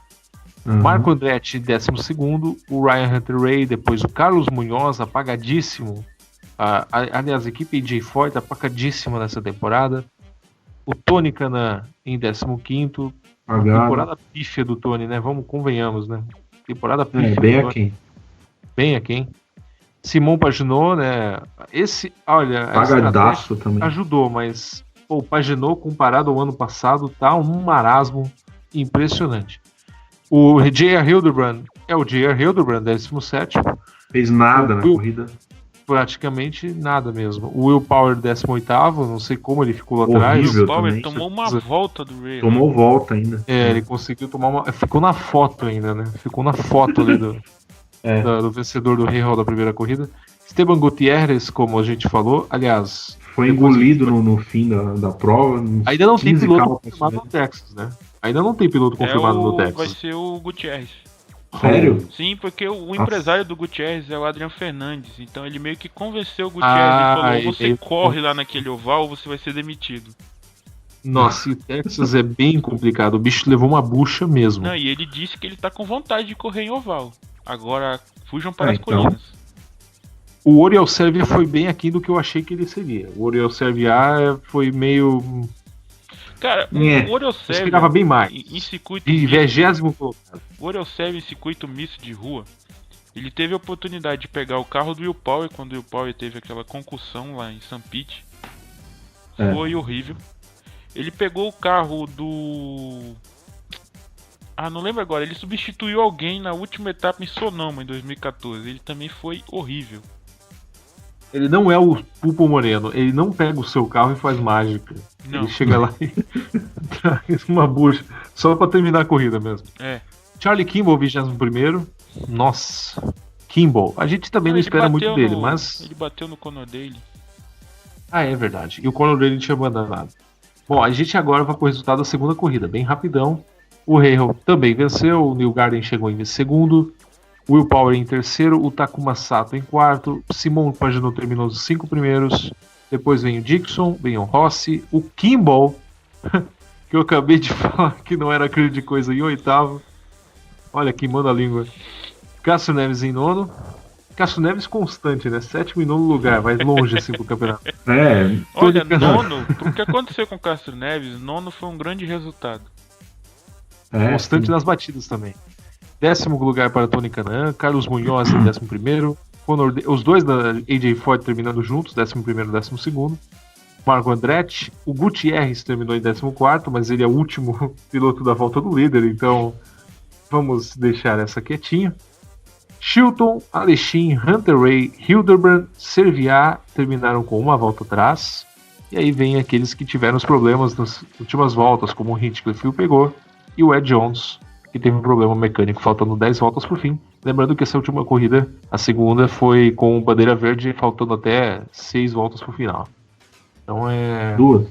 Marco Andretti, 12º. O Ryan Hunter-Reay, depois o Carlos Munhoz, apagadíssimo. Aliás, a equipe AJ Foyt tá apacadíssima nessa temporada. O Tony Kanaan em 15º. Temporada pífia do Tony, né? Convenhamos, né? Temporada pífia. Bem aquém. Simon Pagenaud, né? Pagadaço também. Ajudou, mas o Pagenaud, comparado ao ano passado, tá um marasmo impressionante. O J.R. Hildebrand é o J.R. Hildebrand, 17º. Fez nada na corrida. Praticamente nada mesmo. O Will Power, 18º, não sei como ele ficou lá atrás. O Will Power tomou uma volta do Ray. Tomou volta ainda. Ele conseguiu tomar uma... Ficou na foto ainda, né? Ficou na foto ali do vencedor do Rahal da primeira corrida. Esteban Gutierrez, como a gente falou, aliás... Foi engolido no fim da prova. Ainda não tem piloto confirmado no Texas, né? Ainda não tem piloto confirmado no Texas. Vai ser o Gutierrez. Sério? Sim, porque o empresário do Gutierrez é o Adrian Fernandes. Então ele meio que convenceu o Gutierrez e falou: você corre lá naquele oval ou você vai ser demitido. Nossa, e o Texas é bem complicado. O bicho levou uma bucha mesmo. E ele disse que ele tá com vontade de correr em oval. Agora fujam para as colinas. O Oriol Servia foi bem aqui do que eu achei que ele seria. O Oriol Servia foi meio... Cara, o Oriol Servia esperava bem mais. Em circuito de 20º colocado. O Oriol Servia em circuito misto de rua, ele teve a oportunidade de pegar o carro do Will Power quando o Will Power teve aquela concussão lá em St. Pete. Foi horrível. Ele pegou o carro do... não lembro agora. Ele substituiu alguém na última etapa em Sonoma em 2014. Ele também foi horrível. Ele não é o Pulpo Moreno. Ele não pega o seu carro e faz mágica. Não. Ele chega lá e traz uma bucha. Só pra terminar a corrida mesmo. Charlie Kimball, 21º. Nossa. Kimball. A gente também não espera muito dele, mas... Ele bateu no Conor Daly. É verdade. E o Conor Daly tinha abandonado. Bom, a gente agora vai pro resultado da segunda corrida. Bem rapidão. O Reiho também venceu, o New Garden chegou em segundo, o Will Power em terceiro, o Takuma Sato em quarto, Simon Pagenaud terminou os 5 primeiros, depois vem o Dixon, vem o Rossi, o Kimball, que eu acabei de falar que não era grande coisa, em oitavo. Olha, queimando a língua. Cássio Neves em nono. Cássio Neves constante, né? Sétimo e nono lugar, vai longe assim pro campeonato. Olha, Tony nono, pro que aconteceu com o Castro Neves, nono foi um grande resultado. Constante nas batidas também. 10º lugar para Tony Kanaan, Carlos Munhoz em 11º, os dois da AJ Foyt terminando juntos, 11º e 12º. Marco Andretti, o Gutierrez terminou em 14º, mas ele é o último piloto da volta do líder, então vamos deixar essa quietinho. Chilton, Alexin, Hunter Ray, Hildebrand, Serviat terminaram com uma volta atrás. E aí vem aqueles que tiveram os problemas nas últimas voltas, como o Hinchcliffe o pegou, e o Ed Jones, que teve um problema mecânico, faltando 10 voltas por fim. Lembrando que essa última corrida, a segunda, foi com bandeira verde, faltando até 6 voltas pro final. Então é... 2.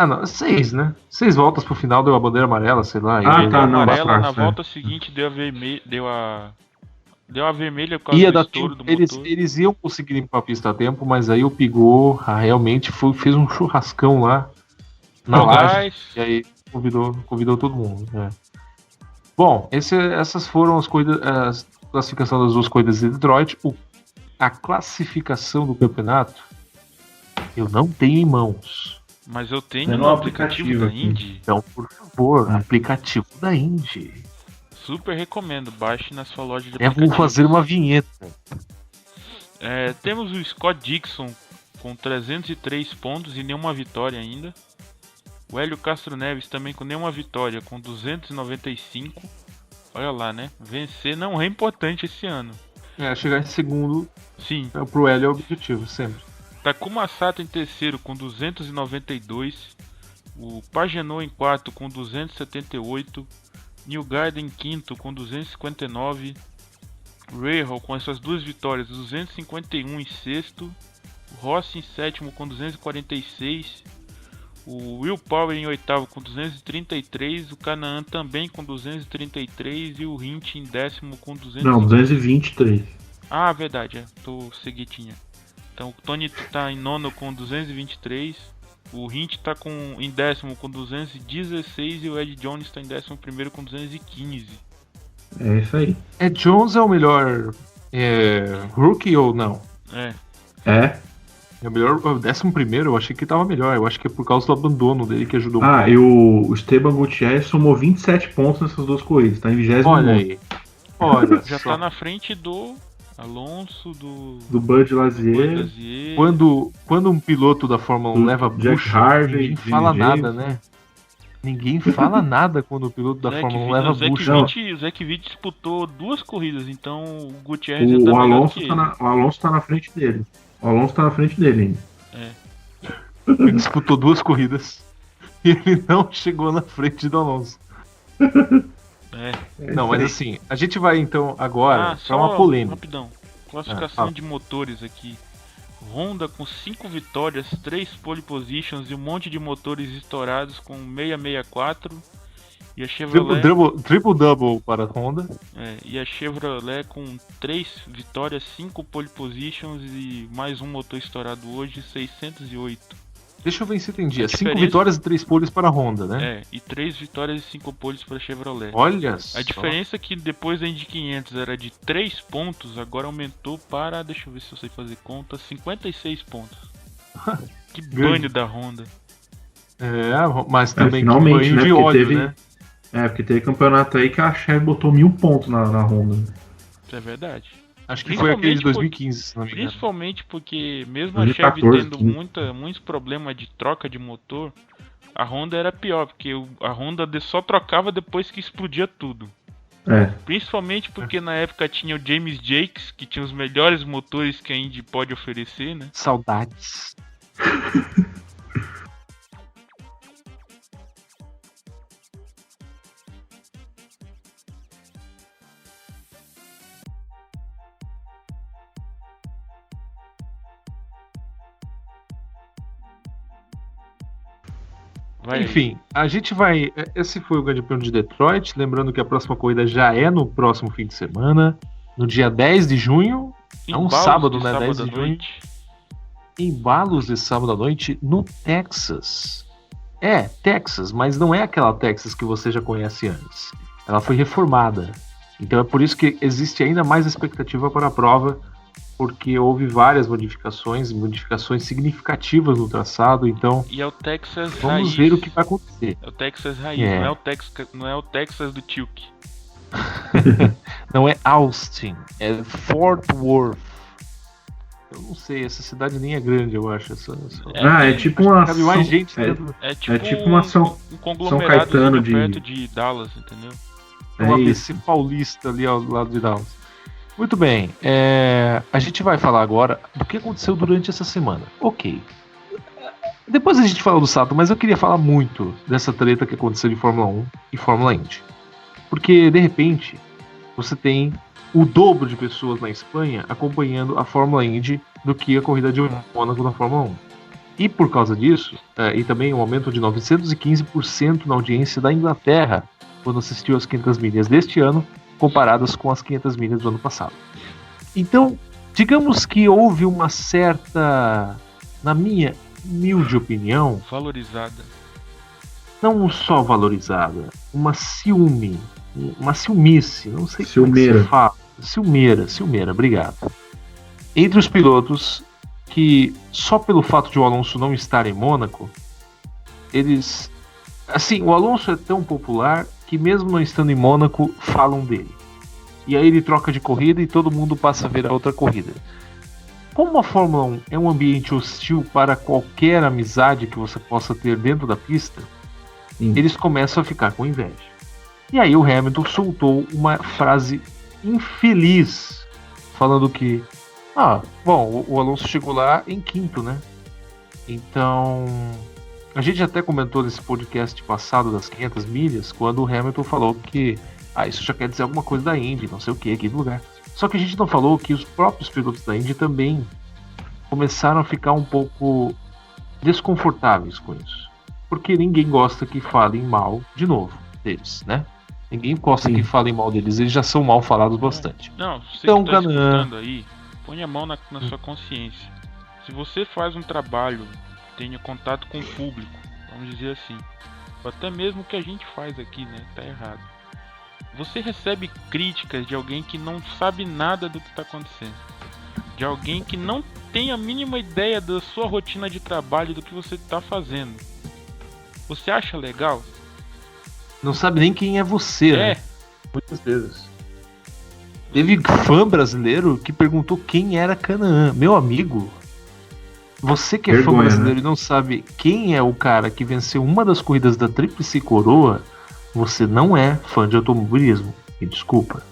não, 6, né? 6 voltas pro final deu a bandeira amarela, sei lá. Ah, tá, não, Amarela, na atrás, volta seguinte deu a vermelha por causa Ia do dar estouro tempo, do motor. eles iam conseguir limpar a pista a tempo, mas aí o Pigou realmente fez um churrascão lá na laje, e aí convidou todo mundo. Né? Bom, essas foram as corridas, a classificação das duas corridas de Detroit. A classificação do campeonato eu não tenho em mãos. Mas eu tenho Tem no no aplicativo aplicativo da aqui. Indy. Então, por favor, aplicativo da Indy. Super recomendo, baixe na sua loja de Vou aplicativos. fazer uma vinheta. Temos o Scott Dixon com 303 pontos e nenhuma vitória ainda. O Hélio Castro Neves também com nenhuma vitória, com 295. Olha lá, né? Vencer não é importante esse ano. Chegar em segundo Sim. pro Hélio é o objetivo, sempre. Takuma Sato em terceiro com 292. O Pagenaud em quarto com 278. New Garden em quinto com 259. Rahal com essas duas vitórias, 251 em sexto. O Rossi em sétimo com 246. O Will Power em oitavo com 233. O Kanaan também com 233. E o Hint em décimo com 200. Não, 223. Ah, verdade, tô ceguetinha. Então o Tony tá em nono com 223. O Hint tá em décimo com 216 e o Ed Jones tá em 11º com 215. É isso aí. Ed Jones é o melhor rookie ou não? É. É. É o melhor, o 11º, eu achei que tava melhor. Eu acho que é por causa do abandono dele que ajudou Ah, muito. e o Esteban Gutierrez somou 27 pontos nessas duas corridas, tá em 20º. Olha aí. Olha, Já só. tá na frente do Alonso, Do Bud Bud Lazier. Lazier. Quando um piloto da Fórmula 1 Do leva Jack bucha, Harvey, ninguém Jimmy fala James. nada, né? Ninguém fala nada quando o piloto da Fórmula 1 leva o Zach bucha. Witt- o Zach Witt disputou duas corridas, então o Gutierrez já O tá melhor Alonso que tá ele. o Alonso tá na frente dele. O Alonso tá na frente dele ainda. Ele disputou 2 corridas e ele não chegou na frente do Alonso. Não, mas assim, a gente vai então agora para uma polêmica. Rapidão. Classificação fala. de motores aqui. Honda com 5 vitórias, 3 pole positions e um monte de motores estourados com 664. E a Chevrolet, Triple-double para a Honda. e a Chevrolet com 3 vitórias, 5 pole positions e mais um motor estourado hoje, 608. Deixa eu ver se eu entendi. A 5 diferença- vitórias e 3 poles para a Honda, né? E 3 vitórias e 5 poles para a Chevrolet. Olha só. A diferença é que depois da Indy 500 era de 3 pontos, agora aumentou para, deixa eu ver se eu sei fazer conta, 56 pontos. Que banho da Honda. Mas também que finalmente, banho né? de Porque ódio, teve- né? Porque teve campeonato aí que a Chevy botou 1000 pontos na Honda. Isso é verdade. Acho que foi aquele de 2015, se não me engano. Principalmente porque mesmo a 2014, Chevy tendo 15. muitos problemas de troca de motor, a Honda era pior, porque a Honda só trocava depois que explodia tudo. Principalmente porque na época tinha o James Jakes, que tinha os melhores motores que a Indy pode oferecer, né? Saudades. Enfim, a gente vai. Esse foi o Grande Prêmio de Detroit. Lembrando que a próxima corrida já é no próximo fim de semana, no dia 10 de junho. É um sábado, né? 10 de junho. Embalos de sábado à noite no Texas. Texas, mas não é aquela Texas que você já conhece antes. Ela foi reformada. Então é por isso que existe ainda mais expectativa para a prova, porque houve várias modificações significativas no traçado. Então e é o Texas vamos raiz. ver o que vai acontecer. É o Texas raiz, não é o Texas do Tilk. Não é Austin, é Fort Worth. Eu não sei, essa cidade nem é grande, eu acho. É tipo uma cabe mais gente tipo uma um conglomerado Caetano perto de Dallas, entendeu? Uma ABC paulista ali ao lado de Dallas. Muito bem, a gente vai falar agora do que aconteceu durante essa semana. Ok. Depois a gente fala do sábado, mas eu queria falar muito dessa treta que aconteceu de Fórmula 1 e Fórmula Indy. Porque, de repente, você tem o dobro de pessoas na Espanha acompanhando a Fórmula Indy do que a corrida de Mônaco na Fórmula 1. E por causa disso, e também um aumento de 915% na audiência da Inglaterra quando assistiu às 500 milhas deste ano, comparadas com as 500 milhas do ano passado. Então, digamos que houve uma certa, na minha humilde opinião, valorizada. Não só valorizada, uma ciúmice, não sei Ciumeira. como é que se fala. Ciumeira, obrigado. Entre os pilotos que, só pelo fato de o Alonso não estar em Mônaco, eles... Assim, o Alonso é tão popular que mesmo não estando em Mônaco, falam dele. E aí ele troca de corrida e todo mundo passa a ver a outra corrida. Como a Fórmula 1 é um ambiente hostil para qualquer amizade que você possa ter dentro da pista, eles começam a ficar com inveja. E aí o Hamilton soltou uma frase infeliz, falando que o Alonso chegou lá em quinto, né? Então, a gente até comentou nesse podcast passado das 500 milhas, quando o Hamilton falou que isso já quer dizer alguma coisa da Indy, não sei o que, aqui do lugar. Só que a gente não falou que os próprios pilotos da Indy também começaram a ficar um pouco desconfortáveis com isso. Porque ninguém gosta que falem mal, de novo, deles, né? Ninguém gosta que falem mal deles, eles já são mal falados bastante. Não, você então, que tá escutando aí, põe a mão na sua consciência. Se você faz um trabalho, tenha contato com o público, vamos dizer assim, ou até mesmo o que a gente faz aqui, né, tá errado. Você recebe críticas de alguém que não sabe nada do que está acontecendo, de alguém que não tem a mínima ideia da sua rotina de trabalho, do que você está fazendo. Você acha legal? Não sabe nem quem é você, né? Muitas vezes. Teve fã brasileiro que perguntou quem era Canaã. Meu amigo, você que é fã brasileiro e não sabe quem é o cara que venceu uma das corridas da Tríplice Coroa, você não é fã de automobilismo. Me desculpa.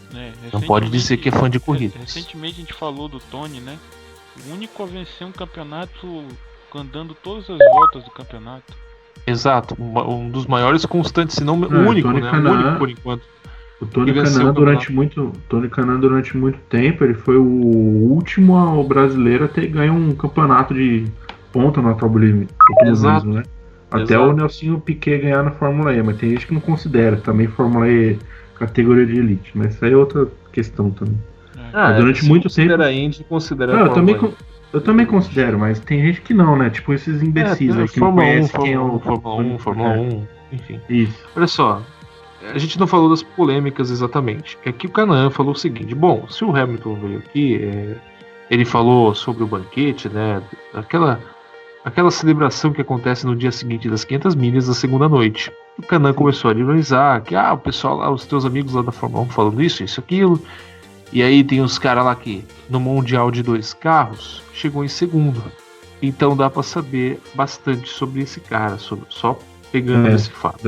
Não pode dizer que é fã de corridas. Recentemente a gente falou do Tony, né? O único a vencer um campeonato andando todas as voltas do campeonato. Exato, um dos maiores constantes, se não o único, né? O único por enquanto. O Tony Kanaan durante muito tempo, ele foi o último brasileiro a ter ganho um campeonato de ponta no automobilismo, né? Até o Nelsinho Piquet ganhar na Fórmula E, mas tem gente que não considera também Fórmula E categoria de elite, mas isso aí é outra questão também. Durante muito tempo. Indy, considera eu também considero, mas tem gente que não, né? Tipo esses imbecis aí que não conhece quem é o Fórmula 1, enfim. Isso. Olha só, a gente não falou das polêmicas exatamente. É que o Kanaan falou o seguinte: bom, se o Hamilton veio aqui, ele falou sobre o banquete, né? Aquela celebração que acontece no dia seguinte das 500 milhas da segunda noite. O Kanaan começou a ironizar que o pessoal lá, os teus amigos lá da Fórmula 1 falando isso, aquilo. E aí tem os caras lá que no Mundial de 2 carros chegou em segundo. Então dá pra saber bastante sobre esse cara, só pegando esse fato.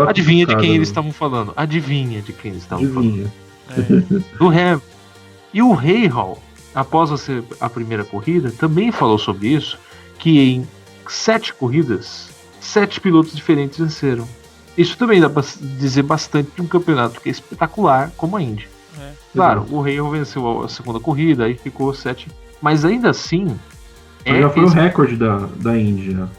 Adivinha de quem eles estavam falando? Adivinha de quem eles estavam falando? Do Hamilton. E o Rahal, após a primeira corrida, também falou sobre isso, que em 7 corridas, 7 pilotos diferentes venceram. Isso também dá pra dizer bastante de um campeonato que é espetacular como a Indy. Claro, o Rahal venceu a segunda corrida, aí ficou 7. Mas ainda assim. Já foi o recorde da Indy, né?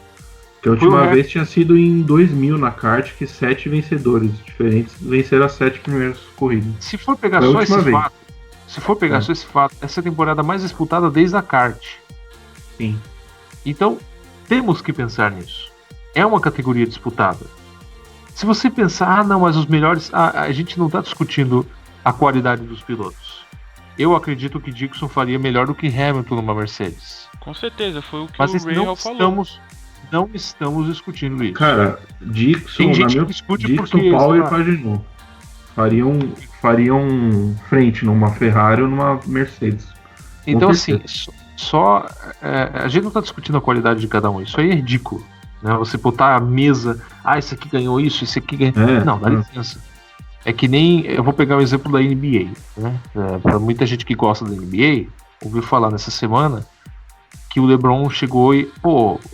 Que a última vez tinha sido em 2000 na kart, que 7 vencedores diferentes venceram as 7 primeiras corridas. Se for pegar só esse fato, essa é a temporada mais disputada desde a kart. Sim. Então, temos que pensar nisso. É uma categoria disputada. Se você pensar, não, mas os melhores... a gente não está discutindo a qualidade dos pilotos. Eu acredito que Dixon faria melhor do que Hamilton numa Mercedes. Com certeza, foi o que mas o Rahal falou. Não estamos discutindo isso. Cara, Dixon, tem gente que discute Dixon, porque, Paulo e Paginot fariam frente numa Ferrari ou numa Mercedes. Então, assim, a gente não está discutindo a qualidade de cada um. Isso aí é ridículo. Né? Você botar a mesa, esse aqui ganhou isso, esse aqui ganhou... Não, dá licença. É que nem... Eu vou pegar o exemplo da NBA. Né? Para muita gente que gosta da NBA, ouviu falar nessa semana que o LeBron chegou e...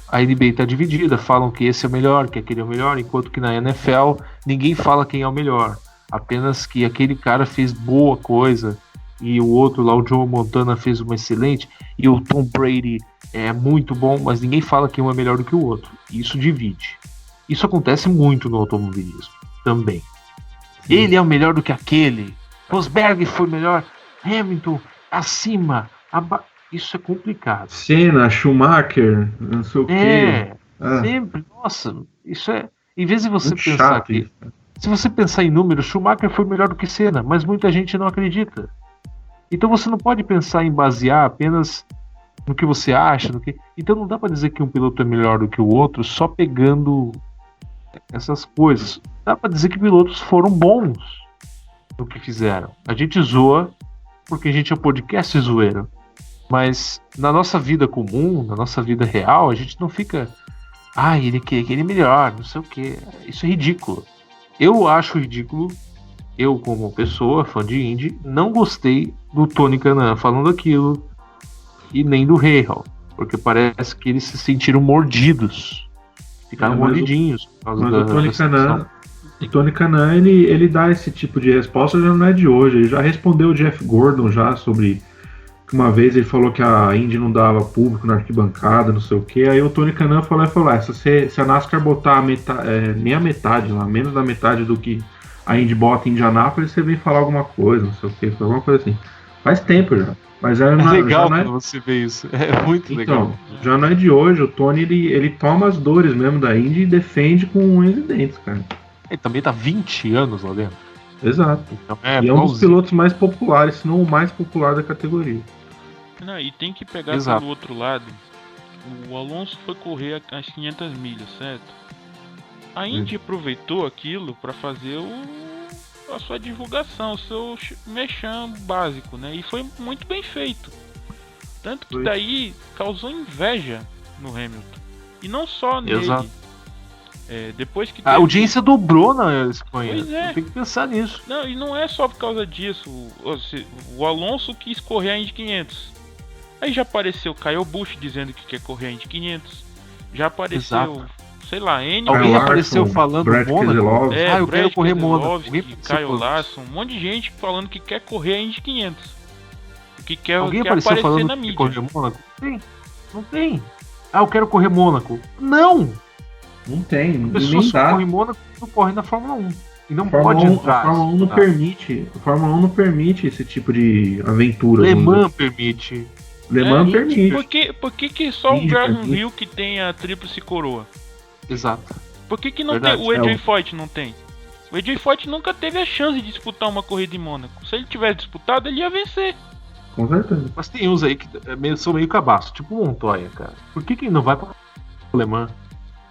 a NBA tá dividida. Falam que esse é o melhor, que aquele é o melhor, enquanto que na NFL ninguém fala quem é o melhor. Apenas que aquele cara fez boa coisa e o outro lá, o Joe Montana, fez uma excelente, e o Tom Brady é muito bom, mas ninguém fala que um é melhor do que o outro. Isso divide. Isso acontece muito no automobilismo também. Ele é o melhor do que aquele. Rosberg foi melhor. Hamilton acima. Isso é complicado. Senna, Schumacher, não sei o quê. Sempre. Nossa, isso é... Em vez de você pensar que... Se você pensar em números, Schumacher foi melhor do que Senna, mas muita gente não acredita. Então você não pode pensar em basear apenas no que você acha. Então não dá para dizer que um piloto é melhor do que o outro só pegando essas coisas. Dá para dizer que pilotos foram bons no que fizeram. A gente zoa porque a gente é um podcast zoeiro. Mas na nossa vida comum, na nossa vida real, a gente não fica... ele é melhor, não sei o quê. Isso é ridículo. Eu acho ridículo. Eu, como pessoa, fã de Indy, não gostei do Tony Kanaan falando aquilo e nem do Rahal, porque parece que eles se sentiram mordidos, ficaram mordidinhos por causa da o Tony Kanaan, ele dá esse tipo de resposta, já não é de hoje. Ele já respondeu o Jeff Gordon já sobre que uma vez ele falou que a Indy não dava público na arquibancada, não sei o que. Aí o Tony Kanaan falou, se a NASCAR botar nem a metade lá, menos da metade do que a Indy bota em Indianápolis, você vem falar alguma coisa, não sei o que, alguma coisa assim. Faz tempo já. Mas é legal quando você vê isso. É muito legal. Já não é de hoje. O Tony, ele toma as dores mesmo da Indy e defende com unhas e dentes, cara. Ele também tá 20 anos lá dentro. Exato. Então, e é um dos pilotos mais populares, se não o mais popular da categoria. Não, e tem que pegar pelo outro lado. O Alonso foi correr as 500 milhas, certo? A Indy aproveitou aquilo para fazer a sua divulgação, o seu merchan básico, né? E foi muito bem feito. Tanto que daí causou inveja no Hamilton. E não só nele. Depois que a audiência dobrou na Espanha. Pois é. Tem que pensar nisso. Não, e não é só por causa disso. O Alonso quis correr a Indy 500. Aí já apareceu Kyle Busch dizendo que quer correr a Indy 500. Já apareceu, sei lá, alguém apareceu falando Mônaco. Eu quero correr Mônaco. Kyle Larson, um monte de gente falando que quer correr a Indy 500. Que quer, alguém quer apareceu aparecer falando na que mídia. Quer correr Mônaco? Não tem. Eu quero correr Mônaco. Não tem. A pessoa só corre em Mônaco e não corre na Fórmula 1. E não pode entrar. A Fórmula 1 não permite. A Fórmula 1 não permite esse tipo de aventura. Le Mans permite. Le Mans permite. Por que só o Graham Hill que tem a tríplice coroa? Exato. Por que não tem? O AJ Foyt não tem? O AJ Foyt nunca teve a chance de disputar uma corrida em Mônaco. Se ele tivesse disputado, ele ia vencer. Com certeza. Mas tem uns aí que são meio cabaço, tipo o Montoya, cara. Por que ele não vai pra Le Mans?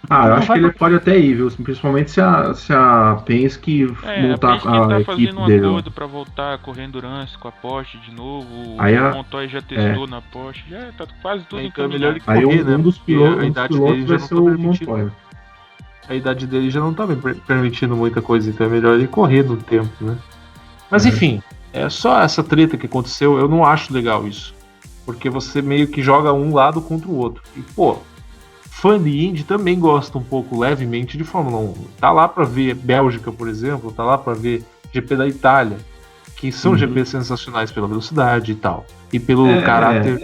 Eu acho que ele pode até ir, viu? Principalmente se a Penske montar a equipe fazendo um acordo pra voltar a correr Endurance com a Porsche de novo. O Montoya já testou na Porsche, já tá quase tudo encaminhado. Aí um dos pilotos vai ser o Montoya. A idade dele já não tá permitindo muita coisa, então é melhor ele correr no tempo, né? Mas enfim, é só essa treta que aconteceu, eu não acho legal isso. Porque você meio que joga um lado contra o outro. E fã de Indy também gosta um pouco levemente de Fórmula 1. Tá lá pra ver Bélgica, por exemplo, tá lá pra ver GP da Itália, que são GPs sensacionais pela velocidade e tal, e pelo caráter.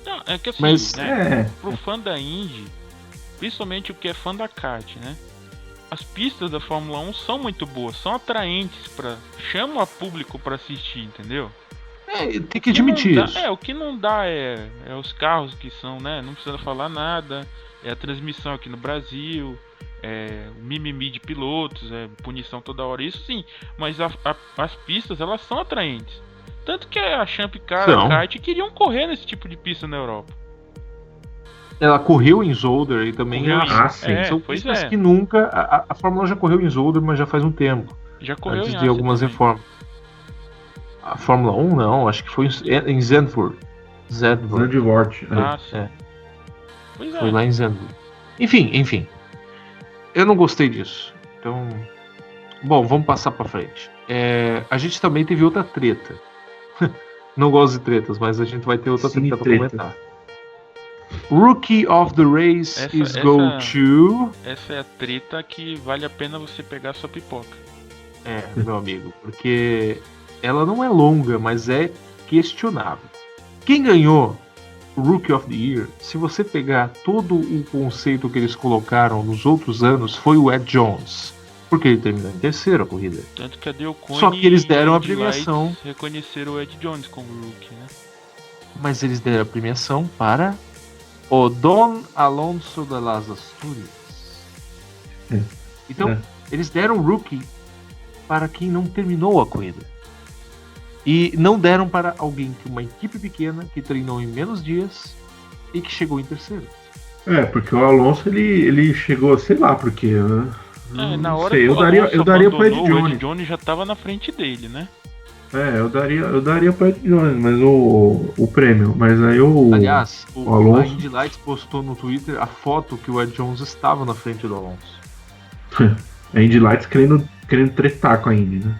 Não, é que assim, pro fã da Indy, principalmente o que é fã da kart, né? As pistas da Fórmula 1 são muito boas, são atraentes, chamam a público pra assistir, entendeu? Tem que admitir isso. O que não dá é os carros que são, né? Não precisa falar nada, é a transmissão aqui no Brasil, o mimimi de pilotos, punição toda hora, isso sim. Mas as pistas, elas são atraentes. Tanto que a Champ Car e a kart queriam correr nesse tipo de pista na Europa. Ela correu em Zolder e também sim. São pistas que nunca. A Fórmula 1 já correu em Zolder, mas já faz um tempo. Já correu antes em de algumas também. reformas. A Fórmula 1 não, acho que foi em Zandvoort. Zandvoort. Sim. Pois foi lá em Zandvoort. Enfim. Eu não gostei disso. Então. Bom, vamos passar pra frente. A gente também teve outra treta. Não gosto de tretas, mas a gente vai ter outra treta pra comentar. Rookie of the Race go to... Essa é a treta que vale a pena você pegar sua pipoca. Meu amigo, porque ela não é longa, mas é questionável. Quem ganhou o Rookie of the Year, se você pegar todo o conceito que eles colocaram nos outros anos, foi o Ed Jones. Porque ele terminou em terceiro a corrida. Tanto que a Delcone Só que eles deram a premiação. Reconheceram o Ed Jones como rookie, né? Mas eles deram a premiação para o Don Alonso de las Asturias. Então, eles deram o rookie para quem não terminou a corrida. E não deram para alguém que uma equipe pequena, que treinou em menos dias e que chegou em terceiro. Porque o Alonso ele chegou, sei lá, porque... na hora sei, eu daria pro Ed Jones. O Ed Jones já tava na frente dele, né? Eu daria pro Ed Jones, mas o prêmio. Mas aí Aliás, o Alonso... a Indy Lights postou no Twitter a foto que o Ed Jones estava na frente do Alonso. A Indy Lights querendo tretar com a Indy, né?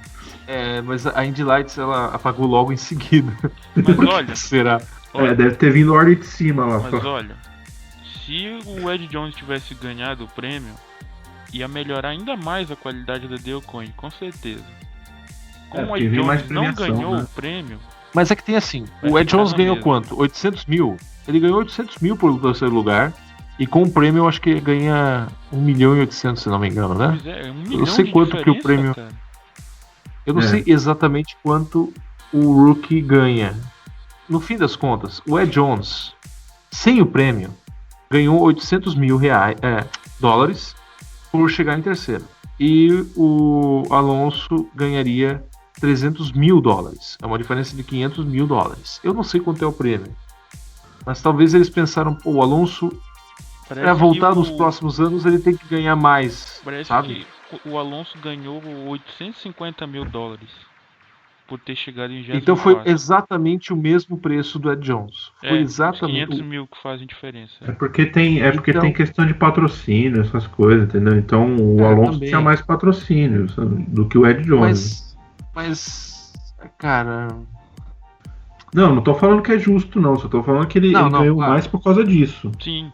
Mas a Indy Lights ela apagou logo em seguida. Mas olha... Será? Deve ter vindo ordem de cima lá. Mas olha, se o Ed Jones tivesse ganhado o prêmio, ia melhorar ainda mais a qualidade da Delcone, com certeza. Como o Ed Jones não ganhou o prêmio... Mas é que tem assim, o Ed Jones ganhou quanto? 800 mil? Ele ganhou 800 mil por terceiro lugar, e com o prêmio eu acho que ele ganha 1.800.000, se não me engano, né? Pois é, 1 milhão eu sei de quanto que o prêmio... Cara. Eu não sei exatamente quanto o rookie ganha. No fim das contas, o Ed Jones, sem o prêmio, ganhou 800 mil dólares por chegar em terceiro. E o Alonso ganharia 300 mil dólares. É uma diferença de 500 mil dólares. Eu não sei quanto é o prêmio. Mas talvez eles pensaram, o Alonso, para voltar nos próximos anos, ele tem que ganhar mais. Parece sabe? Que o Alonso ganhou 850 mil dólares por ter chegado em 24. Então foi exatamente o mesmo preço do Ed Jones. Foi exatamente 500 mil que fazem diferença. Porque tem questão de patrocínio, essas coisas, entendeu? Então o Alonso também tinha mais patrocínio do que o Ed Jones. Mas cara... Não tô falando que é justo, não. Só tô falando que ele ganhou mais por causa disso. Sim.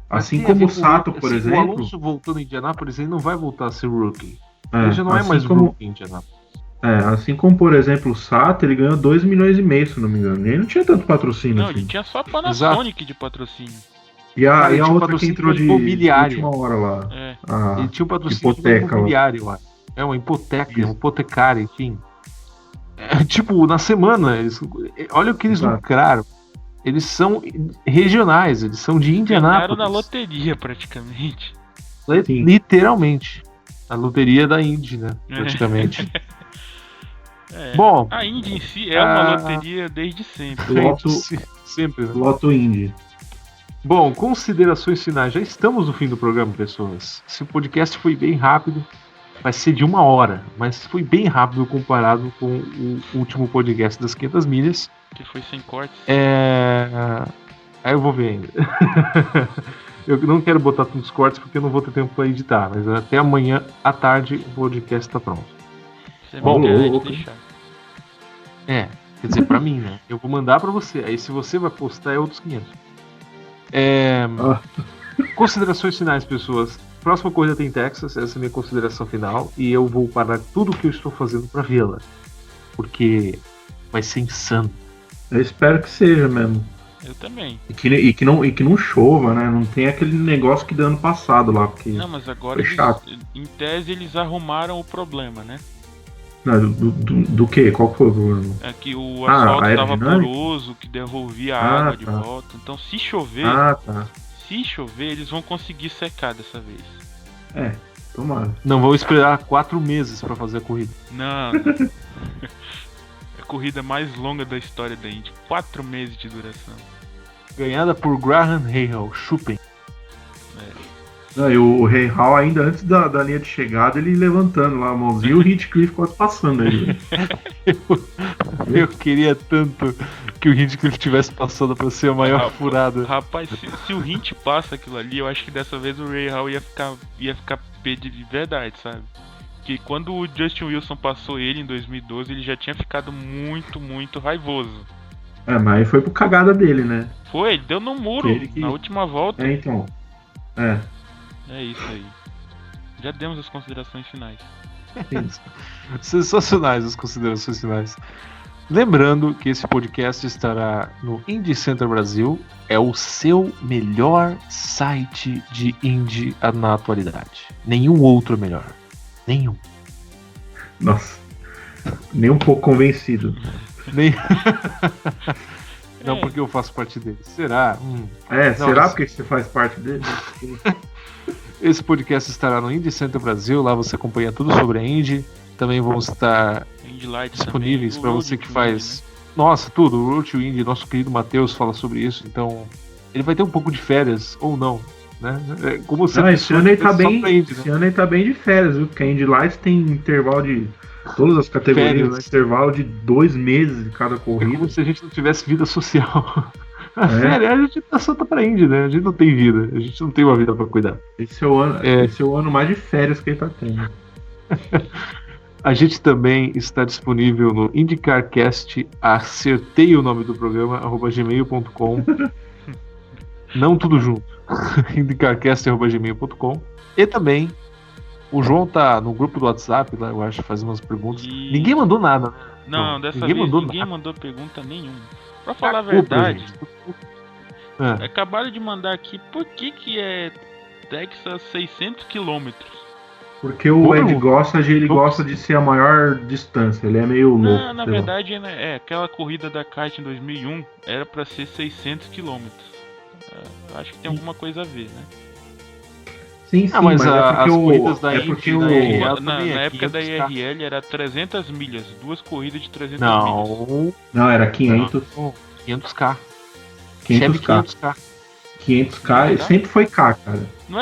Assim como o Sato, por exemplo... O Alonso voltando em Indianápolis, ele não vai voltar a ser rookie. Ele já não é mais rookie em Indianápolis. Assim como, por exemplo, o Sato, ele ganhou 2 milhões e meio, se não me engano. E ele não tinha tanto patrocínio. Não, assim. ele tinha só a Panasonic de patrocínio. E a outra que entrou de última hora lá. Ele tinha um patrocínio imobiliário lá. Uma hipoteca, um hipotecário, enfim. Tipo, na semana, olha o que eles lucraram. Eles são regionais, eles são de Indianápolis. Ganharam na loteria, praticamente. Literalmente. A loteria da Indy, né? Praticamente. Bom, a Indy em si é uma loteria desde sempre. Sempre, né? Loto Indy. Bom, considerações finais. Já estamos no fim do programa, pessoas. Esse podcast foi bem rápido. Vai ser de 1 hora, mas foi bem rápido comparado com o último podcast das 500 milhas. Que foi sem cortes. Aí eu vou ver ainda. Eu não quero botar tantos cortes porque eu não vou ter tempo para editar, mas até amanhã à tarde o podcast está pronto. Bom, quer dizer, para mim, né? Eu vou mandar para você. Aí se você vai postar é outros 500. Considerações finais, pessoas. Próxima corrida tem Texas, essa é a minha consideração final. E eu vou parar tudo o que eu estou fazendo para vê-la. Porque vai ser insano. Eu espero que seja mesmo. Eu também. E que não chova, né? Não tem aquele negócio que deu ano passado lá, porque Não, mas agora foi chato. em tese eles arrumaram o problema, né? Não, do quê? Qual foi o problema? É que o asfalto estava aerodinâmica? poroso, que devolvia a água de Tá. volta. Então se chover, Tá. eles vão conseguir secar dessa vez. É, tomara. Não vão esperar 4 meses pra fazer a corrida. Não. É a corrida mais longa da história da Indy. 4 meses de duração. Ganhada por Graham Rahal, chupem. Não, e o Rei Hall, ainda antes da linha de chegada, ele levantando lá a mãozinha e o Hinchcliffe quase passando ele. Eu queria tanto que o Hinchcliffe tivesse passando pra ser a maior furada. Rapaz, se o Hint passa aquilo ali, eu acho que dessa vez o Ray Hall ia ficar pé de verdade, sabe? Que quando o Justin Wilson passou ele em 2012, ele já tinha ficado muito, muito raivoso. Mas aí foi por cagada dele, né? Foi, ele deu no muro na última volta. Então. É isso aí. Já demos as considerações finais. Isso. Sensacionais as considerações finais. Lembrando que esse podcast estará no Indie Center Brasil. É o seu melhor site de indie na atualidade. Nenhum outro é melhor. Nenhum. Nossa. Nem um pouco convencido. Nem... Não porque eu faço parte dele. Será? Será porque você faz parte dele? Esse podcast estará no Indie Center Brasil. Lá você acompanha tudo sobre a Indie. Também vão estar disponíveis para você que faz. Né? Nossa, tudo. O Road to Indie, nosso querido Matheus fala sobre isso. Então, ele vai ter um pouco de férias, ou não. Né? Como você esse ano ele tá bem. Esse ano ele tá bem de férias, viu? Porque a Indy Lights tem intervalo de. Todas as categorias, né? Intervalo de 2 meses de cada corrida. É como se a gente não tivesse vida social. Férias, a gente tá solta pra Indy, né? A gente não tem vida, a gente não tem uma vida pra cuidar. Esse é o ano mais de férias que ele tá tendo. A gente também está disponível no IndyCarCast, acertei o nome do programa, @gmail.com. Não tudo junto. IndyCarCast@gmail.com. E também o João tá no grupo do WhatsApp, lá eu acho, faz umas perguntas. Ninguém mandou nada, né? Não, dessa vez ninguém mandou pergunta nenhuma. Pra falar a verdade, acabaram de mandar aqui por que é Texas 600 km. Porque o Ed Gossage, ele gosta de ser a maior distância, ele é meio louco. Não, na verdade, aquela corrida da kart em 2001 era pra ser 600 km. Acho que tem alguma coisa a ver, né? Sim, mas as corridas da Indy na época da IRL era 300 milhas, 2 corridas de 300 milhas. Não, era 500. 500k. 500k. 500k sempre foi K, cara. Não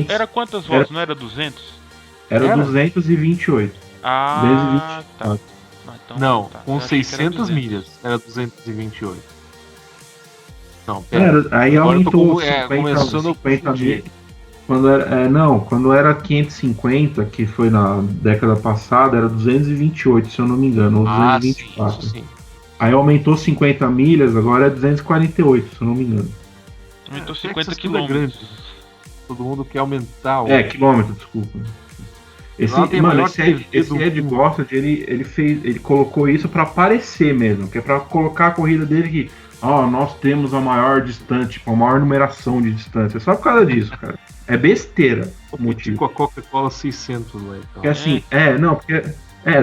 era quantas voltas? Não era 200? Era 228. Ah, 228. Tá. Então, não, com 600 milhas era 228. Não, pera. Aí aumentou 50 milhas. Quando era 550, que foi na década passada, era 228, se eu não me engano, ou 224. Sim. Aí aumentou 50 milhas, agora é 248, se eu não me engano. Aumentou 50 quilômetros. Todo mundo quer aumentar. Quilômetro, desculpa. Esse Ed Gossage, ele colocou isso pra aparecer mesmo, que é pra colocar a corrida dele que nós temos a maior distância, tipo, a maior numeração de distância. É só por causa disso, cara. É besteira o motivo. Com a Coca-Cola 600 lá, então. Porque assim,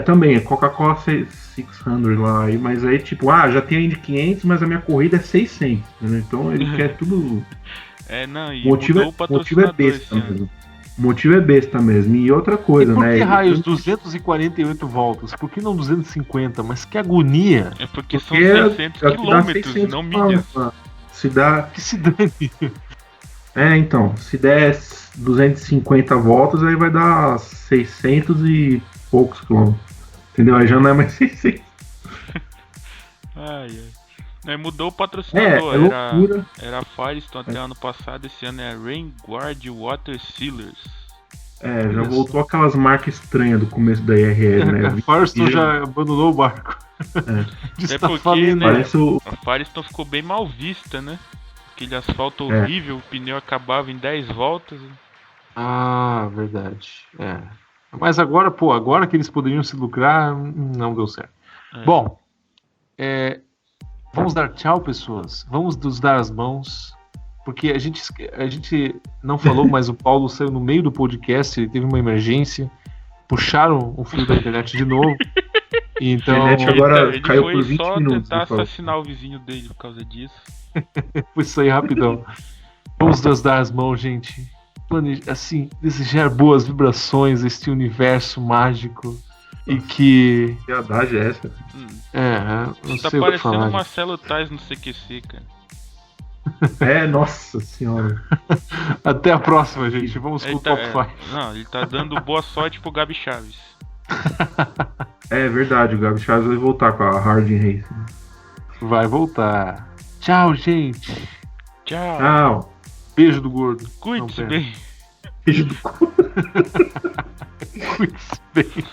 também, a Coca-Cola 600 lá, mas aí tipo, já tem a Indy 500, mas a minha corrida é 600, entendeu? Então ele quer tudo... motivo é besta mesmo. O motivo é besta mesmo. E outra coisa, por que raios 248 voltas? Por que não 250? Mas que agonia! É porque são 600 quilômetros, não milhas. Se dá... Que se dane. Então, se der 250 voltas, aí vai dar 600 e poucos quilômetros. Entendeu? Aí já não é mais 600. Mudou o patrocinador. É loucura. Era a Firestone até ano passado, esse ano é a Rainguard Water Sealers. Já voltou aquelas marcas estranhas do começo da IRL, né? A Firestone já abandonou o barco. Porque, né, a Firestone ficou bem mal vista, né? Aquele asfalto horrível, o pneu acabava em 10 voltas. Verdade. Mas agora que eles poderiam se lucrar, não deu certo. Bom, Vamos dar tchau, pessoas. Vamos nos dar as mãos. Porque a gente não falou, mas o Paulo saiu no meio do podcast, ele teve uma emergência. Puxaram o fio da internet de novo. Então, A internet agora ele caiu foi por 20 só minutos. tentar por favor. assassinar o vizinho dele por causa disso. foi isso aí rapidão. Vamos nos dar as mãos, gente. Assim, desejar boas vibrações a este universo mágico. E que. Que verdade é essa? Não Tá sei o que parecendo falar. uma Marcelo Tais no CQC, cara. Nossa senhora. Até a próxima, gente. Vamos com Ele o top 5. Não, ele tá dando boa sorte pro Gabi Chaves. É verdade, o Gabi Chaves vai voltar com a Hard Racing. Vai voltar. Tchau, gente. Tchau. Tchau. Beijo do gordo. Cuide-se Não, pera. bem. Beijo do cu. Cuide-se bem.